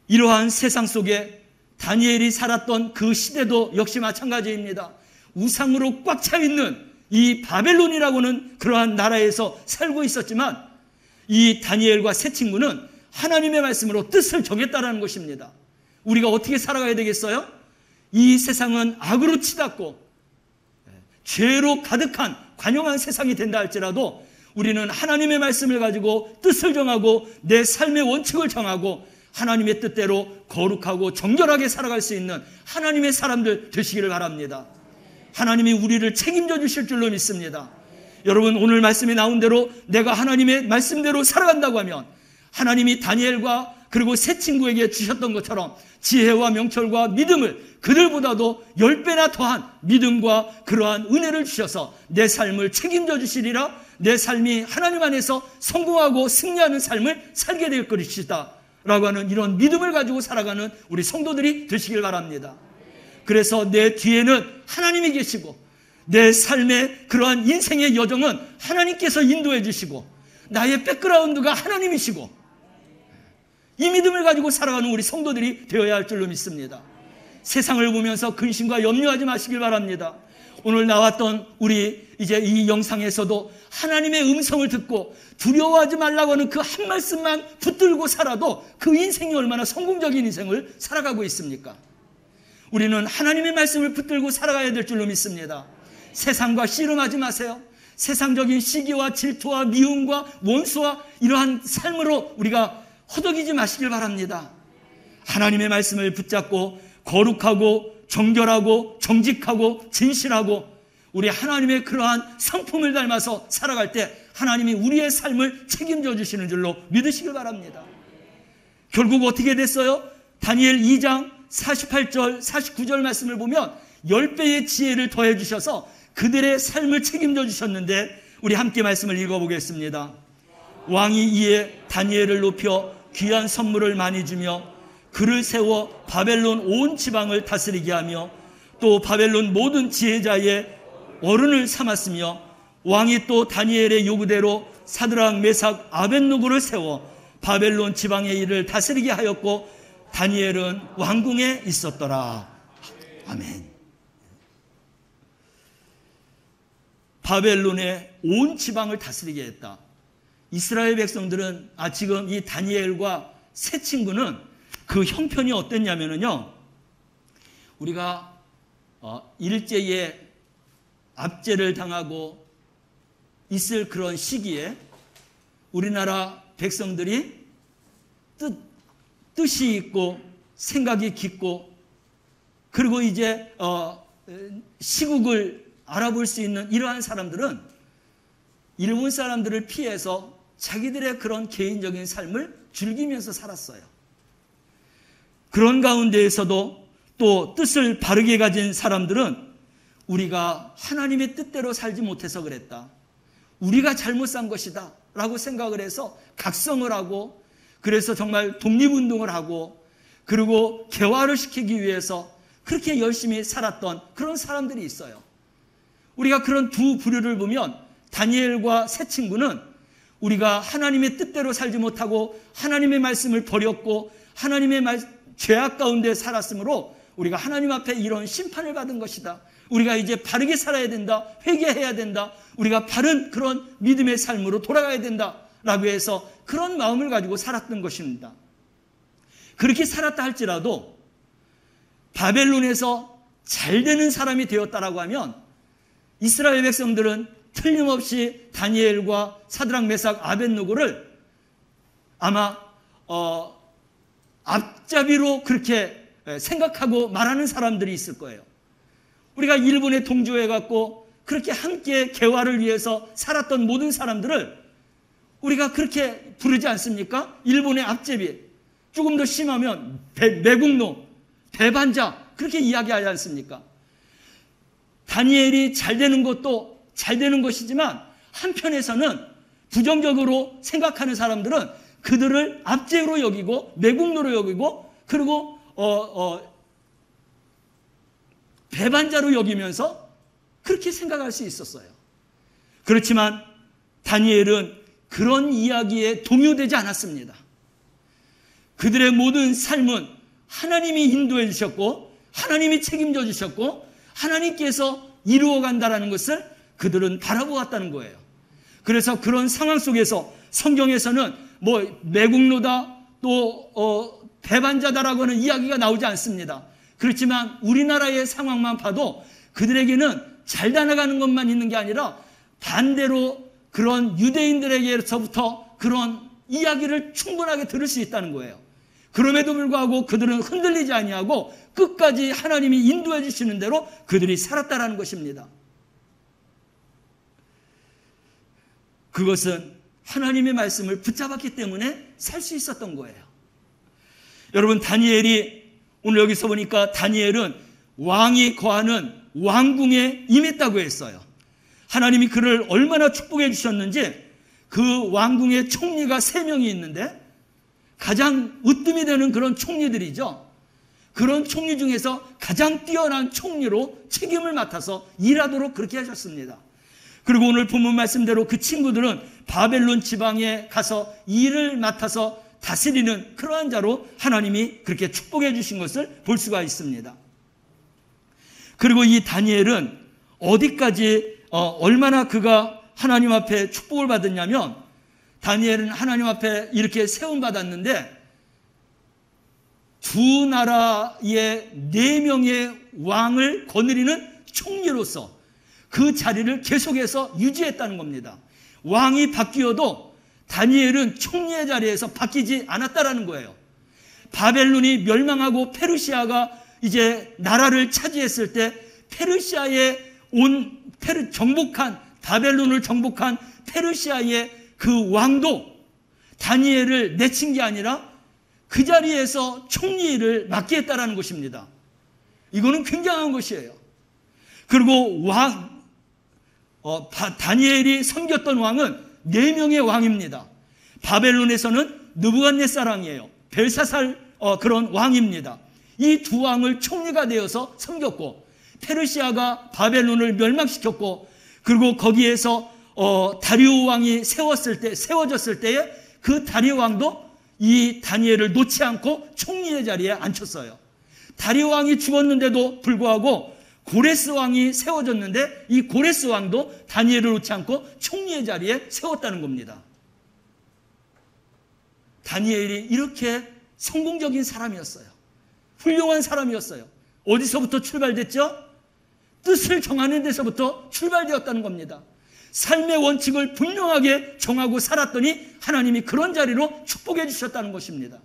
Speaker 2: 이러한 세상 속에 다니엘이 살았던 그 시대도 역시 마찬가지입니다. 우상으로 꽉 차 있는 이 바벨론이라고는 그러한 나라에서 살고 있었지만 이 다니엘과 세 친구는 하나님의 말씀으로 뜻을 정했다라는 것입니다. 우리가 어떻게 살아가야 되겠어요? 이 세상은 악으로 치닫고 죄로 가득한 관영한 세상이 된다 할지라도 우리는 하나님의 말씀을 가지고 뜻을 정하고 내 삶의 원칙을 정하고 하나님의 뜻대로 거룩하고 정결하게 살아갈 수 있는 하나님의 사람들 되시기를 바랍니다. 하나님이 우리를 책임져 주실 줄로 믿습니다. 여러분, 오늘 말씀이 나온 대로 내가 하나님의 말씀대로 살아간다고 하면 하나님이 다니엘과 그리고 세 친구에게 주셨던 것처럼 지혜와 명철과 믿음을 그들보다도 10배나 더한 믿음과 그러한 은혜를 주셔서 내 삶을 책임져 주시리라. 내 삶이 하나님 안에서 성공하고 승리하는 삶을 살게 될 것이다 라고 하는 이런 믿음을 가지고 살아가는 우리 성도들이 되시길 바랍니다. 그래서 내 뒤에는 하나님이 계시고 내 삶의 그러한 인생의 여정은 하나님께서 인도해 주시고 나의 백그라운드가 하나님이시고 이 믿음을 가지고 살아가는 우리 성도들이 되어야 할 줄로 믿습니다. 세상을 보면서 근심과 염려하지 마시길 바랍니다. 오늘 나왔던 우리 이제 이 영상에서도 하나님의 음성을 듣고 두려워하지 말라고 하는 그 한 말씀만 붙들고 살아도 그 인생이 얼마나 성공적인 인생을 살아가고 있습니까? 우리는 하나님의 말씀을 붙들고 살아가야 될 줄로 믿습니다. 세상과 씨름하지 마세요. 세상적인 시기와 질투와 미움과 원수와 이러한 삶으로 우리가 허덕이지 마시길 바랍니다. 하나님의 말씀을 붙잡고 거룩하고 정결하고 정직하고 진실하고 우리 하나님의 그러한 성품을 닮아서 살아갈 때 하나님이 우리의 삶을 책임져 주시는 줄로 믿으시길 바랍니다. 결국 어떻게 됐어요? 다니엘 2장 48절 49절 말씀을 보면 10배의 지혜를 더해 주셔서 그들의 삶을 책임져 주셨는데 우리 함께 말씀을 읽어보겠습니다. 왕이 이에 다니엘을 높여 귀한 선물을 많이 주며 그를 세워 바벨론 온 지방을 다스리게 하며 또 바벨론 모든 지혜자의 어른을 삼았으며 왕이 또 다니엘의 요구대로 사드락 메삭 아벳노고를 세워 바벨론 지방의 일을 다스리게 하였고 다니엘은 왕궁에 있었더라. 아멘. 바벨론의 온 지방을 다스리게 했다. 이스라엘 백성들은 지금 이 다니엘과 세 친구는 그 형편이 어땠냐면요, 우리가 일제에 압제를 당하고 있을 그런 시기에 우리나라 백성들이 뜻이 있고 생각이 깊고 그리고 이제 시국을 알아볼 수 있는 이러한 사람들은 일본 사람들을 피해서 자기들의 그런 개인적인 삶을 즐기면서 살았어요. 그런 가운데에서도 또 뜻을 바르게 가진 사람들은 우리가 하나님의 뜻대로 살지 못해서 그랬다, 우리가 잘못 산 것이다 라고 생각을 해서 각성을 하고 그래서 정말 독립운동을 하고 그리고 개화를 시키기 위해서 그렇게 열심히 살았던 그런 사람들이 있어요. 우리가 그런 두 부류를 보면 다니엘과 세 친구는 우리가 하나님의 뜻대로 살지 못하고 하나님의 말씀을 버렸고 하나님의 죄악 가운데 살았으므로 우리가 하나님 앞에 이런 심판을 받은 것이다, 우리가 이제 바르게 살아야 된다. 회개해야 된다. 우리가 바른 그런 믿음의 삶으로 돌아가야 된다라고 해서 그런 마음을 가지고 살았던 것입니다. 그렇게 살았다 할지라도 바벨론에서 잘 되는 사람이 되었다라고 하면 이스라엘 백성들은 틀림없이 다니엘과 사드락, 메삭, 아벳느고를 아마 앞잡이로 그렇게 생각하고 말하는 사람들이 있을 거예요. 우리가 일본에 동조해갖고 그렇게 함께 개화를 위해서 살았던 모든 사람들을 우리가 그렇게 부르지 않습니까? 일본의 앞제비, 조금 더 심하면 매국노, 배반자, 그렇게 이야기하지 않습니까? 다니엘이 잘 되는 것도 잘 되는 것이지만 한편에서는 부정적으로 생각하는 사람들은 그들을 압제로 여기고 매국노로 여기고 그리고 배반자로 여기면서 그렇게 생각할 수 있었어요. 그렇지만 다니엘은 그런 이야기에 동요되지 않았습니다. 그들의 모든 삶은 하나님이 인도해 주셨고 하나님이 책임져 주셨고 하나님께서 이루어간다라는 것을 그들은 바라보았다는 거예요. 그래서 그런 상황 속에서 성경에서는 뭐 매국노다 또 배반자다라고 하는 이야기가 나오지 않습니다. 그렇지만 우리나라의 상황만 봐도 그들에게는 잘 나가는 것만 있는 게 아니라 반대로 그런 유대인들에게서부터 그런 이야기를 충분하게 들을 수 있다는 거예요. 그럼에도 불구하고 그들은 흔들리지 아니하고 끝까지 하나님이 인도해 주시는 대로 그들이 살았다라는 것입니다. 그것은 하나님의 말씀을 붙잡았기 때문에 살 수 있었던 거예요. 여러분, 다니엘이 오늘 여기서 보니까 다니엘은 왕이 거하는 왕궁에 임했다고 했어요. 하나님이 그를 얼마나 축복해 주셨는지 그 왕궁에 총리가 3명이 있는데 가장 으뜸이 되는 그런 총리들이죠. 그런 총리 중에서 가장 뛰어난 총리로 책임을 맡아서 일하도록 그렇게 하셨습니다. 그리고 오늘 본문 말씀대로 그 친구들은 바벨론 지방에 가서 일을 맡아서 다스리는 그러한 자로 하나님이 그렇게 축복해 주신 것을 볼 수가 있습니다. 그리고 이 다니엘은 어디까지 얼마나 그가 하나님 앞에 축복을 받았냐면 다니엘은 하나님 앞에 이렇게 세움받았는데 두 나라의 4명의 왕을 거느리는 총리로서 그 자리를 계속해서 유지했다는 겁니다. 왕이 바뀌어도 다니엘은 총리의 자리에서 바뀌지 않았다라는 거예요. 바벨론이 멸망하고 페르시아가 이제 나라를 차지했을 때 페르시아에 바벨론을 정복한 페르시아의 그 왕도 다니엘을 내친 게 아니라 그 자리에서 총리를 맡게 했다라는 것입니다. 이거는 굉장한 것이에요. 그리고 다니엘이 섬겼던 왕은 4명의 왕입니다. 바벨론에서는 느부갓네살 왕이에요. 벨사살 그런 왕입니다. 이 두 왕을 총리가 되어서 섬겼고 페르시아가 바벨론을 멸망시켰고 그리고 거기에서 다리오 왕이 세워졌을 때에 그 다리오 왕도 이 다니엘을 놓지 않고 총리의 자리에 앉혔어요. 다리오 왕이 죽었는데도 불구하고 고레스 왕이 세워졌는데 이 고레스 왕도 다니엘을 놓지 않고 총리의 자리에 세웠다는 겁니다. 다니엘이 이렇게 성공적인 사람이었어요. 훌륭한 사람이었어요. 어디서부터 출발됐죠? 뜻을 정하는 데서부터 출발되었다는 겁니다. 삶의 원칙을 분명하게 정하고 살았더니 하나님이 그런 자리로 축복해 주셨다는 것입니다.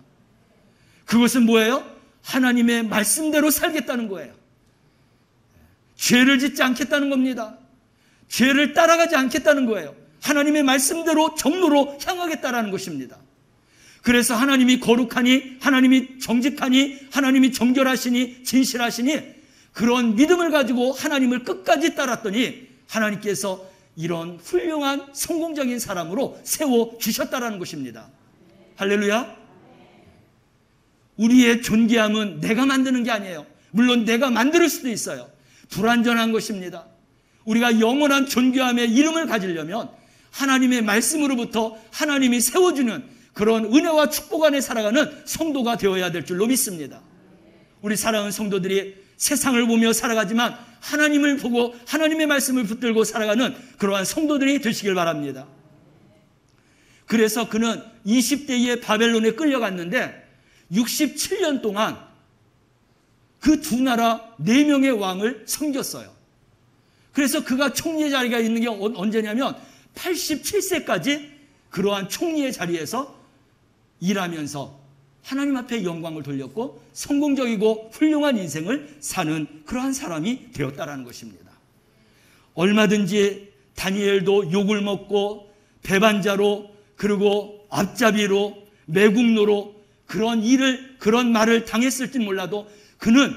Speaker 2: 그것은 뭐예요? 하나님의 말씀대로 살겠다는 거예요. 죄를 짓지 않겠다는 겁니다. 죄를 따라가지 않겠다는 거예요. 하나님의 말씀대로 정로로 향하겠다는 것입니다. 그래서 하나님이 거룩하니, 하나님이 정직하니, 하나님이 정결하시니, 진실하시니 그런 믿음을 가지고 하나님을 끝까지 따랐더니 하나님께서 이런 훌륭한 성공적인 사람으로 세워주셨다는 것입니다. 할렐루야. 우리의 존귀함은 내가 만드는 게 아니에요. 물론 내가 만들 수도 있어요. 불완전한 것입니다. 우리가 영원한 존귀함의 이름을 가지려면 하나님의 말씀으로부터 하나님이 세워주는 그런 은혜와 축복 안에 살아가는 성도가 되어야 될 줄로 믿습니다. 우리 사랑하는 성도들이 세상을 보며 살아가지만 하나님을 보고 하나님의 말씀을 붙들고 살아가는 그러한 성도들이 되시길 바랍니다. 그래서 그는 20대에 바벨론에 끌려갔는데 67년 동안 그 두 나라 4명의 왕을 섬겼어요. 그래서 그가 총리의 자리가 있는 게 언제냐면 87세까지 그러한 총리의 자리에서 일하면서 하나님 앞에 영광을 돌렸고 성공적이고 훌륭한 인생을 사는 그러한 사람이 되었다라는 것입니다. 얼마든지 다니엘도 욕을 먹고 배반자로 그리고 앞잡이로 매국노로 그런 말을 당했을지 몰라도 그는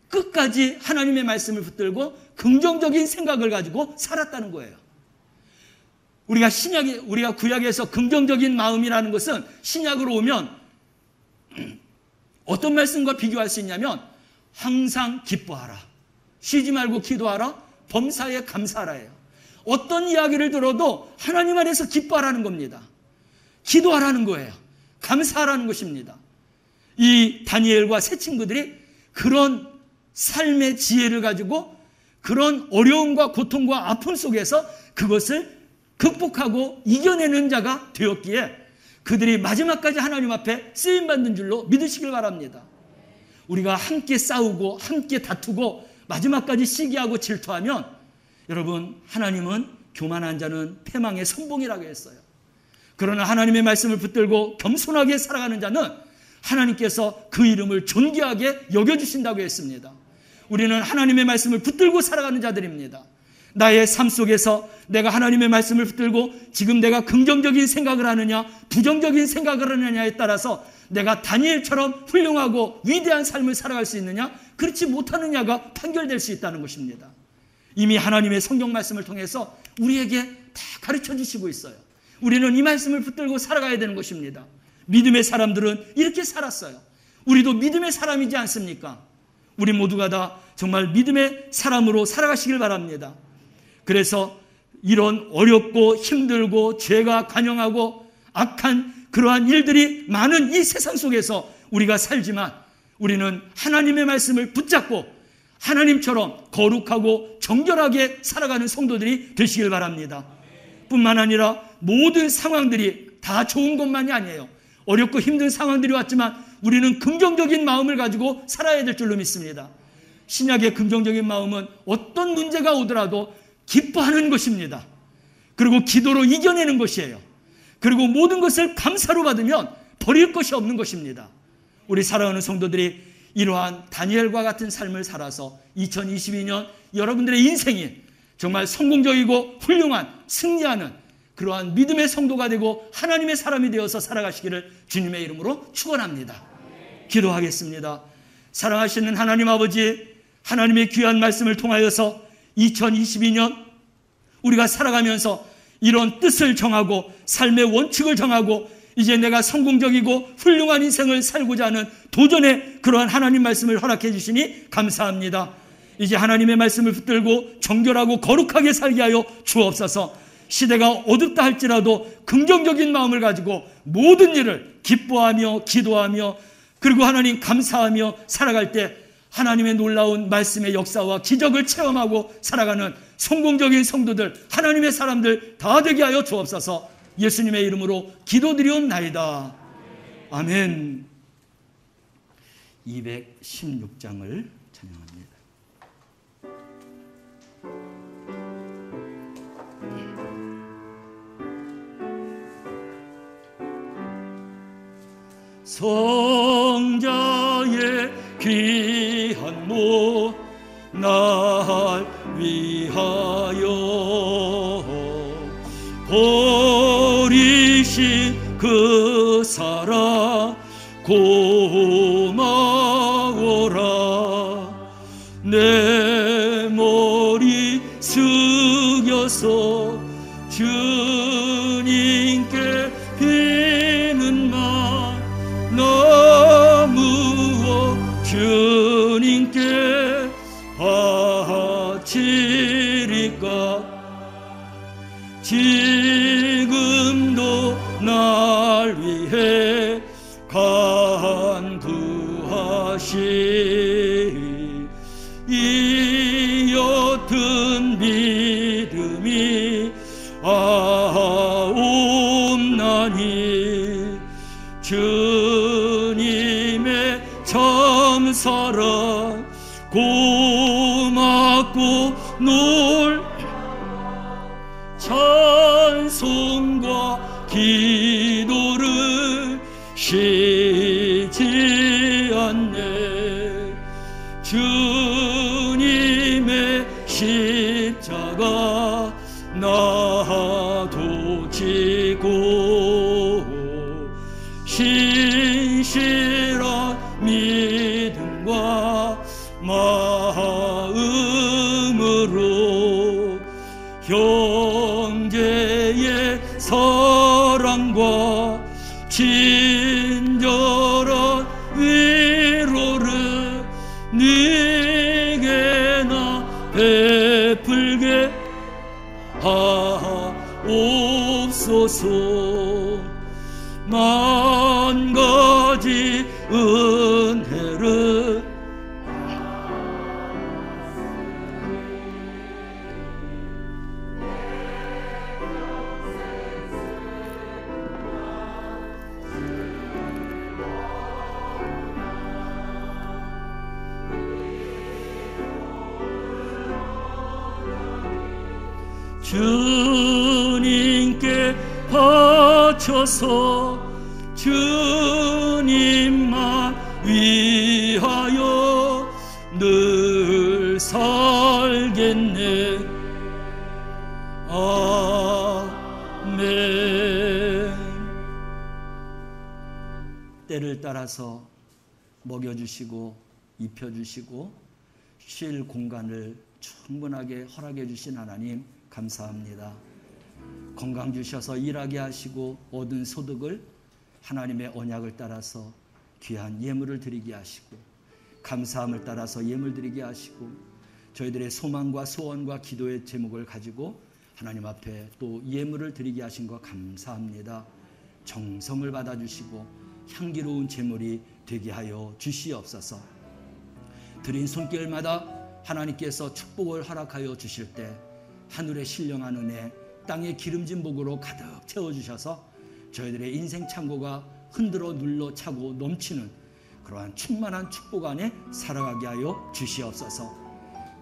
Speaker 2: 끝까지 하나님의 말씀을 붙들고 긍정적인 생각을 가지고 살았다는 거예요. 우리가 구약에서 긍정적인 마음이라는 것은 신약으로 오면 어떤 말씀과 비교할 수 있냐면 항상 기뻐하라, 쉬지 말고 기도하라, 범사에 감사하라예요. 어떤 이야기를 들어도 하나님 안에서 기뻐하라는 겁니다. 기도하라는 거예요. 감사하라는 것입니다. 이 다니엘과 세 친구들이 그런 삶의 지혜를 가지고 그런 어려움과 고통과 아픔 속에서 그것을 극복하고 이겨내는 자가 되었기에 그들이 마지막까지 하나님 앞에 쓰임받는 줄로 믿으시길 바랍니다. 우리가 함께 싸우고 함께 다투고 마지막까지 시기하고 질투하면 여러분, 하나님은 교만한 자는 패망의 선봉이라고 했어요. 그러나 하나님의 말씀을 붙들고 겸손하게 살아가는 자는 하나님께서 그 이름을 존귀하게 여겨주신다고 했습니다. 우리는 하나님의 말씀을 붙들고 살아가는 자들입니다. 나의 삶 속에서 내가 하나님의 말씀을 붙들고 지금 내가 긍정적인 생각을 하느냐 부정적인 생각을 하느냐에 따라서 내가 다니엘처럼 훌륭하고 위대한 삶을 살아갈 수 있느냐 그렇지 못하느냐가 판결될 수 있다는 것입니다. 이미 하나님의 성경 말씀을 통해서 우리에게 다 가르쳐 주시고 있어요. 우리는 이 말씀을 붙들고 살아가야 되는 것입니다. 믿음의 사람들은 이렇게 살았어요. 우리도 믿음의 사람이지 않습니까? 우리 모두가 다 정말 믿음의 사람으로 살아가시길 바랍니다. 그래서 이런 어렵고 힘들고 죄가 관영하고 악한 그러한 일들이 많은 이 세상 속에서 우리가 살지만 우리는 하나님의 말씀을 붙잡고 하나님처럼 거룩하고 정결하게 살아가는 성도들이 되시길 바랍니다. 뿐만 아니라 모든 상황들이 다 좋은 것만이 아니에요. 어렵고 힘든 상황들이 왔지만 우리는 긍정적인 마음을 가지고 살아야 될 줄로 믿습니다. 신약의 긍정적인 마음은 어떤 문제가 오더라도 기뻐하는 것입니다. 그리고 기도로 이겨내는 것이에요. 그리고 모든 것을 감사로 받으면 버릴 것이 없는 것입니다. 우리 사랑하는 성도들이 이러한 다니엘과 같은 삶을 살아서 2022년 여러분들의 인생이 정말 성공적이고 훌륭한 승리하는 그러한 믿음의 성도가 되고 하나님의 사람이 되어서 살아가시기를 주님의 이름으로 축원합니다. 기도하겠습니다. 사랑하시는 하나님 아버지, 하나님의 귀한 말씀을 통하여서 2022년 우리가 살아가면서 이런 뜻을 정하고 삶의 원칙을 정하고 이제 내가 성공적이고 훌륭한 인생을 살고자 하는 도전의 그러한 하나님 말씀을 허락해 주시니 감사합니다. 이제 하나님의 말씀을 붙들고 정결하고 거룩하게 살게 하여 주옵소서. 시대가 어둡다 할지라도 긍정적인 마음을 가지고 모든 일을 기뻐하며 기도하며 그리고 하나님 감사하며 살아갈 때 하나님의 놀라운 말씀의 역사와 기적을 체험하고 살아가는 성공적인 성도들, 하나님의 사람들 다 되게 하여 주옵소서. 예수님의 이름으로 기도드리옵나이다. 아멘. 216장을 찬양합니다. 성자의 귀한 모 날 위하여 버리신 그 사랑 고마워라. 내 머리 숙여서 주님께 비는 말 너무어 주님께 바치리까. 지금도 날 위해 간구하시 주님의 참사랑 고맙고 찬송과 기도를 쉬지 않네. 주님의 십자가 나도 지고 신실한 믿음과 마음으로 형제의 사랑과 친절한 위로를 네게 나 베풀게 하옵소서. 만 가지 은혜를 주님께 바쳐서 주님만 위하여 늘 살겠네. 아멘. 때를 따라서 먹여주시고 입혀주시고 쉴 공간을 충분하게 허락해 주신 하나님 감사합니다. 건강 주셔서 일하게 하시고 얻은 소득을 하나님의 언약을 따라서 귀한 예물을 드리게 하시고 감사함을 따라서 예물 드리게 하시고 저희들의 소망과 소원과 기도의 제목을 가지고 하나님 앞에 또 예물을 드리게 하신 것 감사합니다. 정성을 받아주시고 향기로운 제물이 되게 하여 주시옵소서. 드린 손길마다 하나님께서 축복을 허락하여 주실 때 하늘의 신령한 은혜, 땅의 기름진 복으로 가득 채워주셔서 저희들의 인생 창고가 흔들어 눌러 차고 넘치는 그러한 충만한 축복 안에 살아가게 하여 주시옵소서.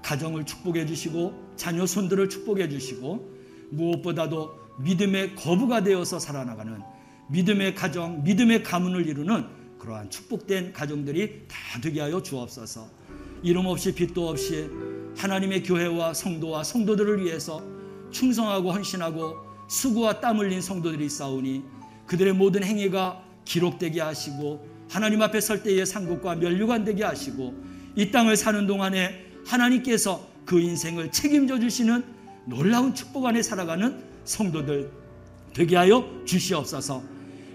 Speaker 2: 가정을 축복해 주시고 자녀 손들을 축복해 주시고 무엇보다도 믿음의 거부가 되어서 살아나가는 믿음의 가정, 믿음의 가문을 이루는 그러한 축복된 가정들이 다 되게 하여 주옵소서. 이름 없이 빚도 없이 하나님의 교회와 성도와 성도들을 위해서 충성하고 헌신하고 수고와 땀 흘린 성도들이 있사오니 그들의 모든 행위가 기록되게 하시고 하나님 앞에 설 때의 상급과 면류관 되게 하시고 이 땅을 사는 동안에 하나님께서 그 인생을 책임져 주시는 놀라운 축복 안에 살아가는 성도들 되게 하여 주시옵소서.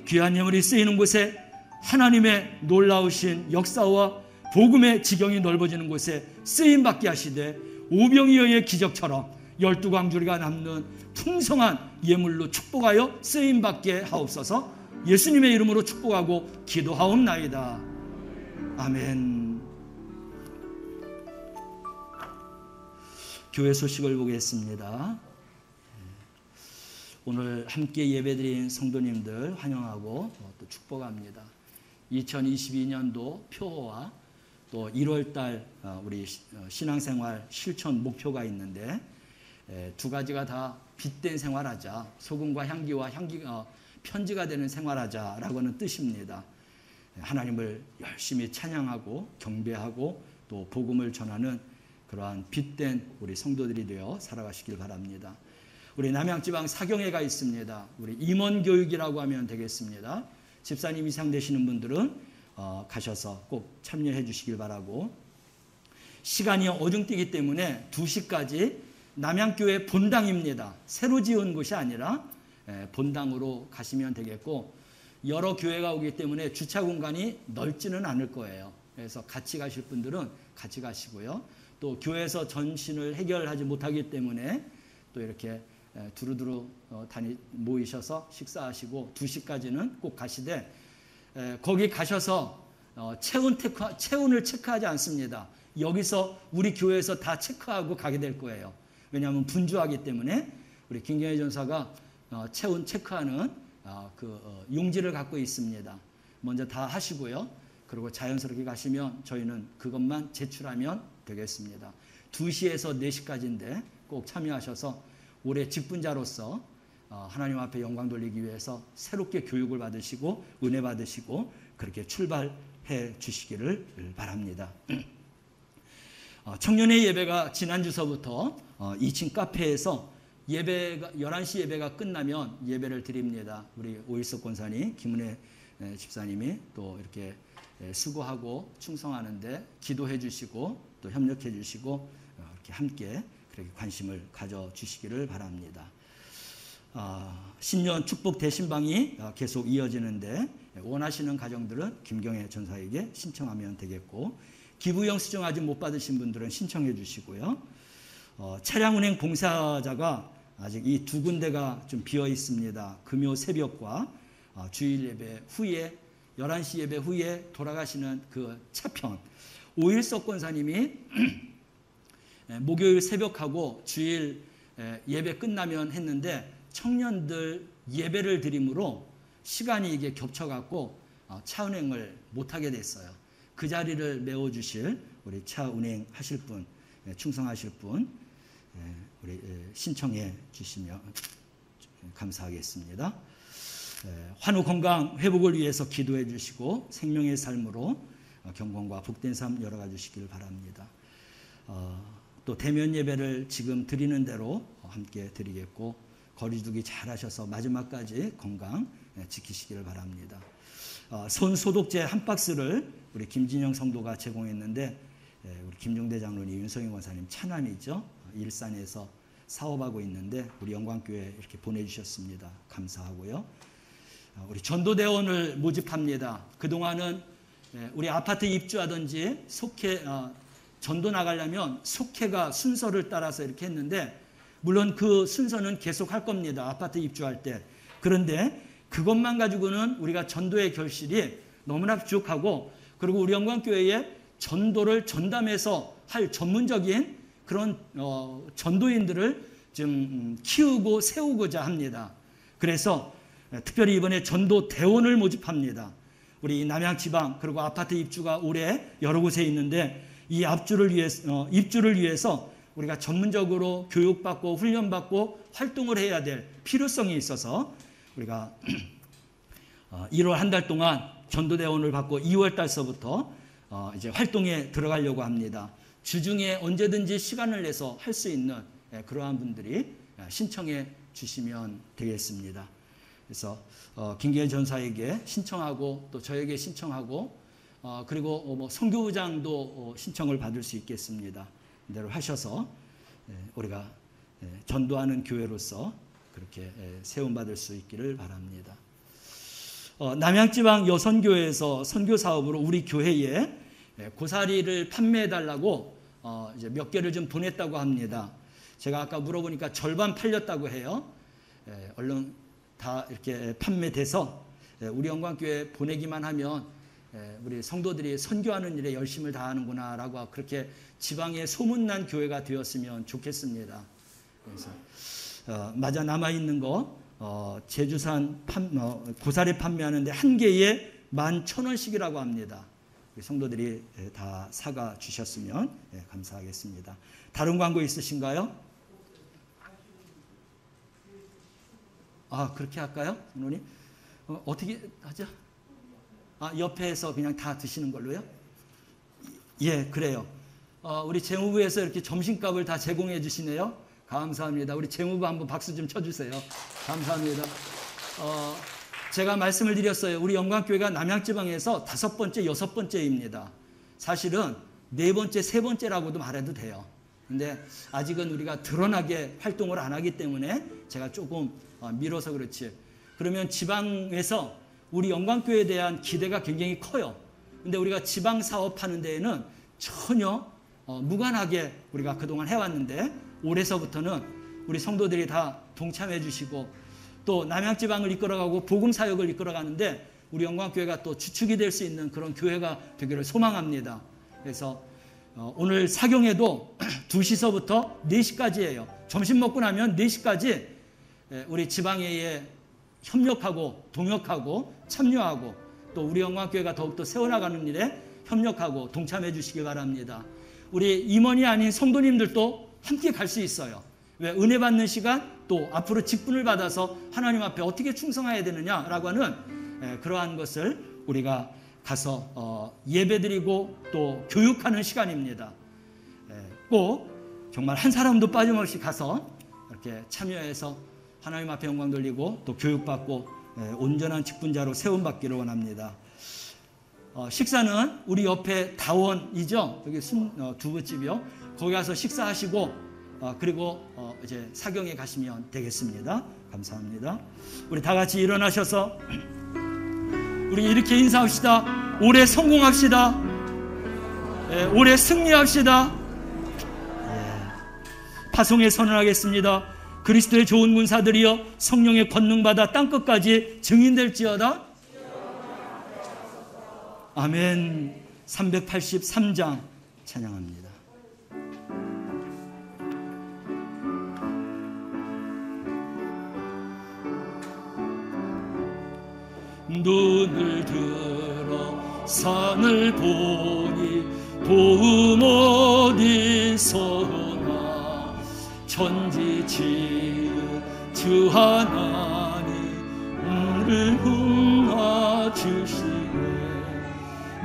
Speaker 2: 귀한 예물이 쓰이는 곳에 하나님의 놀라우신 역사와 복음의 지경이 넓어지는 곳에 쓰임받게 하시되 오병이어의 기적처럼 12광주리가 남는 풍성한 예물로 축복하여 쓰임받게 하옵소서. 예수님의 이름으로 축복하고 기도하옵나이다. 아멘. 교회 소식을 보겠습니다. 오늘 함께 예배드린 성도님들 환영하고 또 축복합니다. 2022년도 표어와 또 1월달 우리 신앙생활 실천 목표가 있는데 두 가지가 다 빛된 생활하자, 소금과 향기와 편지가 되는 생활하자라고는 뜻입니다. 하나님을 열심히 찬양하고 경배하고 또 복음을 전하는 그러한 빛된 우리 성도들이 되어 살아가시길 바랍니다. 우리 남양지방 사경회가 있습니다. 우리 임원교육이라고 하면 되겠습니다. 집사님 이상 되시는 분들은 가셔서 꼭 참여해 주시길 바라고, 시간이 어중뛰기 때문에 2시까지 남양교회 본당입니다. 새로 지은 곳이 아니라 본당으로 가시면 되겠고, 여러 교회가 오기 때문에 주차 공간이 넓지는 않을 거예요. 그래서 같이 가실 분들은 같이 가시고요. 또 교회에서 전신을 해결하지 못하기 때문에 또 이렇게 두루두루 모이셔서 식사하시고 2시까지는 꼭 가시되, 거기 가셔서 체온을 체크하지 않습니다. 여기서 우리 교회에서 다 체크하고 가게 될 거예요. 왜냐하면 분주하기 때문에 우리 김경혜 전사가 체온 체크하는 용지를 갖고 있습니다. 먼저 다 하시고요. 그리고 자연스럽게 가시면 저희는 그것만 제출하면 되겠습니다. 2시에서 4시까지인데 꼭 참여하셔서 올해 직분자로서 하나님 앞에 영광 돌리기 위해서 새롭게 교육을 받으시고 은혜 받으시고 그렇게 출발해 주시기를 바랍니다. 청년의 예배가 지난주서부터 2층 카페에서 예배가 11시 예배가 끝나면 예배를 드립니다. 우리 오일석 권사님, 김은혜 집사님이 또 이렇게 수고하고 충성하는데 기도해 주시고 또 협력해 주시고 이렇게 함께 그렇게 관심을 가져 주시기를 바랍니다. 신년 축복 대신방이 계속 이어지는데 원하시는 가정들은 김경애 전사에게 신청하면 되겠고 기부 영수증 아직 못 받으신 분들은 신청해 주시고요. 차량 운행 봉사자가 아직 이 2군데가 좀 비어 있습니다. 금요 새벽과 주일 예배 후에 11시 예배 후에 돌아가시는 그 차편 오일석 권사님이 목요일 새벽하고 주일 예배 끝나면 했는데 청년들 예배를 드림으로 시간이 이게 겹쳐갖고 차 운행을 못하게 됐어요. 그 자리를 메워주실 우리 차 운행하실 분, 충성하실 분 우리 신청해 주시면 감사하겠습니다. 환우 건강 회복을 위해서 기도해 주시고 생명의 삶으로 경건과 복된 삶 열어가 주시길 바랍니다. 또 대면 예배를 지금 드리는 대로 함께 드리겠고 거리두기 잘 하셔서 마지막까지 건강 지키시기를 바랍니다. 손 소독제 한 박스를 우리 김진영 성도가 제공했는데 우리 김종대 장로님, 윤성희 권사님 차남이죠. 일산에서 사업하고 있는데 우리 영광교회 이렇게 보내주셨습니다. 감사하고요. 우리 전도대원을 모집합니다. 그동안은 우리 아파트 입주하든지 속회 전도 나가려면 속회가 순서를 따라서 이렇게 했는데 물론 그 순서는 계속 할 겁니다. 아파트 입주할 때. 그런데 그것만 가지고는 우리가 전도의 결실이 너무나 부족하고 그리고 우리 영광교회에 전도를 전담해서 할 전문적인 그런 전도인들을 좀 키우고 세우고자 합니다. 그래서 특별히 이번에 전도 대원을 모집합니다. 우리 남양지방 그리고 아파트 입주가 올해 여러 곳에 있는데 이 입주를 위해서 우리가 전문적으로 교육받고 훈련받고 활동을 해야 될 필요성이 있어서 우리가 1월 한 달 동안 전도대원을 받고 2월 달서부터 이제 활동에 들어가려고 합니다. 주중에 언제든지 시간을 내서 할 수 있는 그러한 분들이 신청해 주시면 되겠습니다. 그래서 김경애 전사에게 신청하고 또 저에게 신청하고 그리고 뭐 선교부장도 신청을 받을 수 있겠습니다. 이대로 하셔서 우리가 전도하는 교회로서 그렇게 세움받을 수 있기를 바랍니다. 남양지방 여선교회에서 선교 사업으로 우리 교회에 고사리를 판매해달라고 이제 몇 개를 좀 보냈다고 합니다. 제가 아까 물어보니까 절반 팔렸다고 해요. 얼른 다 이렇게 판매돼서 우리 영광교회 보내기만 하면 우리 성도들이 선교하는 일에 열심을 다하는구나라고 그렇게 지방에 소문난 교회가 되었으면 좋겠습니다. 그래서 마저 남아있는 거 제주산 고사리 판매하는데 한 개에 11,000원씩이라고 합니다. 우리 성도들이 다 사가 주셨으면 감사하겠습니다. 다른 광고 있으신가요? 그렇게 할까요? 장로님? 어떻게 하죠? 옆에서 그냥 다 드시는 걸로요? 예, 그래요. 우리 재무부에서 이렇게 점심값을 다 제공해 주시네요. 감사합니다. 우리 재무부 한번 박수 좀 쳐주세요. 감사합니다. 제가 말씀을 드렸어요. 우리 영광교회가 남양지방에서 5번째, 6번째입니다. 사실은 4번째, 3번째라고도 말해도 돼요. 근데 아직은 우리가 드러나게 활동을 안 하기 때문에 제가 조금 미뤄서 그렇지. 그러면 지방에서 우리 영광교회에 대한 기대가 굉장히 커요. 근데 우리가 지방 사업하는 데에는 전혀 무관하게 우리가 그동안 해왔는데 올해서부터는 우리 성도들이 다 동참해 주시고 또 남양지방을 이끌어가고 복음사역을 이끌어가는데 우리 영광교회가 또 주축이 될 수 있는 그런 교회가 되기를 소망합니다. 그래서 오늘 사경에도 2시서부터 4시까지예요. 점심 먹고 나면 4시까지 우리 지방회에 협력하고 동역하고 참여하고 또 우리 영광교회가 더욱더 세워나가는 일에 협력하고 동참해 주시기 바랍니다. 우리 임원이 아닌 성도님들도 함께 갈 수 있어요. 왜? 은혜 받는 시간, 또 앞으로 직분을 받아서 하나님 앞에 어떻게 충성해야 되느냐라고 하는 그러한 것을 우리가 가서 예배드리고 또 교육하는 시간입니다. 꼭 정말 한 사람도 빠짐없이 가서 이렇게 참여해서 하나님 앞에 영광 돌리고 또 교육받고 온전한 직분자로 세움받기를 원합니다. 식사는 우리 옆에 다원이죠. 여기 두부집이요. 거기 가서 식사하시고 그리고 이제 사경에 가시면 되겠습니다. 감사합니다. 우리 다 같이 일어나셔서 우리 이렇게 인사합시다. 올해 성공합시다. 올해 승리합시다. 파송에 선언하겠습니다. 그리스도의 좋은 군사들이여 성령의 권능받아 땅끝까지 증인될지어다. 아멘. 383장 찬양합니다. 눈을 들어 산을 보니 도움 어디서나 천지 지은 주 하나님 우리를 흠나주시네.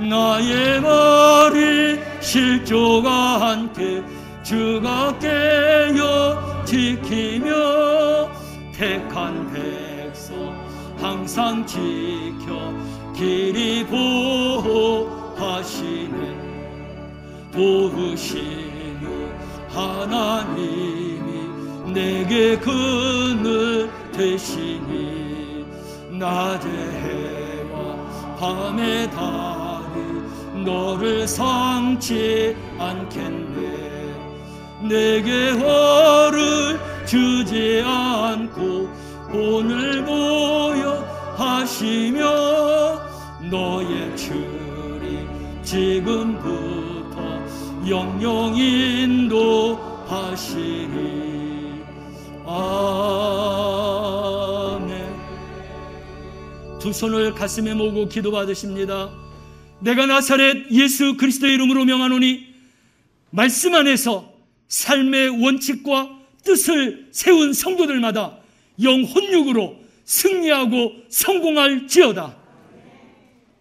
Speaker 2: 나의 말이 실조가 않게 주가 깨어 지키며 택한 백성 항상 지켜 길이 보호하시네. 도우시는 하나님이 내게 그늘 되시니 낮의 해와 밤의 달이 너를 삼지 않겠네. 내게 화를 주지 않고 오늘 모여 하시며 너의 주리 지금부터 영영 인도하시리. 아멘. 두 손을 가슴에 모으고 기도 받으십니다. 내가 나사렛 예수 그리스도의 이름으로 명하노니 말씀 안에서 삶의 원칙과 뜻을 세운 성도들마다 영혼육으로 승리하고 성공할지어다.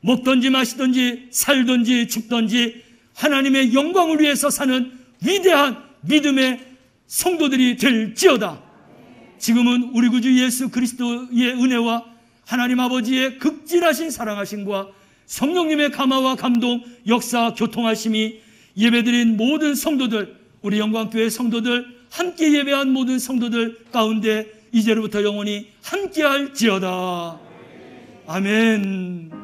Speaker 2: 먹든지 마시든지 살든지 죽든지 하나님의 영광을 위해서 사는 위대한 믿음의 성도들이 될지어다. 지금은 우리 구주 예수 그리스도의 은혜와 하나님 아버지의 극진하신 사랑하심과 성령님의 감화와 감동, 역사, 교통하심이 예배드린 모든 성도들, 우리 영광교회 성도들, 함께 예배한 모든 성도들 가운데 이제로부터 영원히 함께할지어다. 아멘.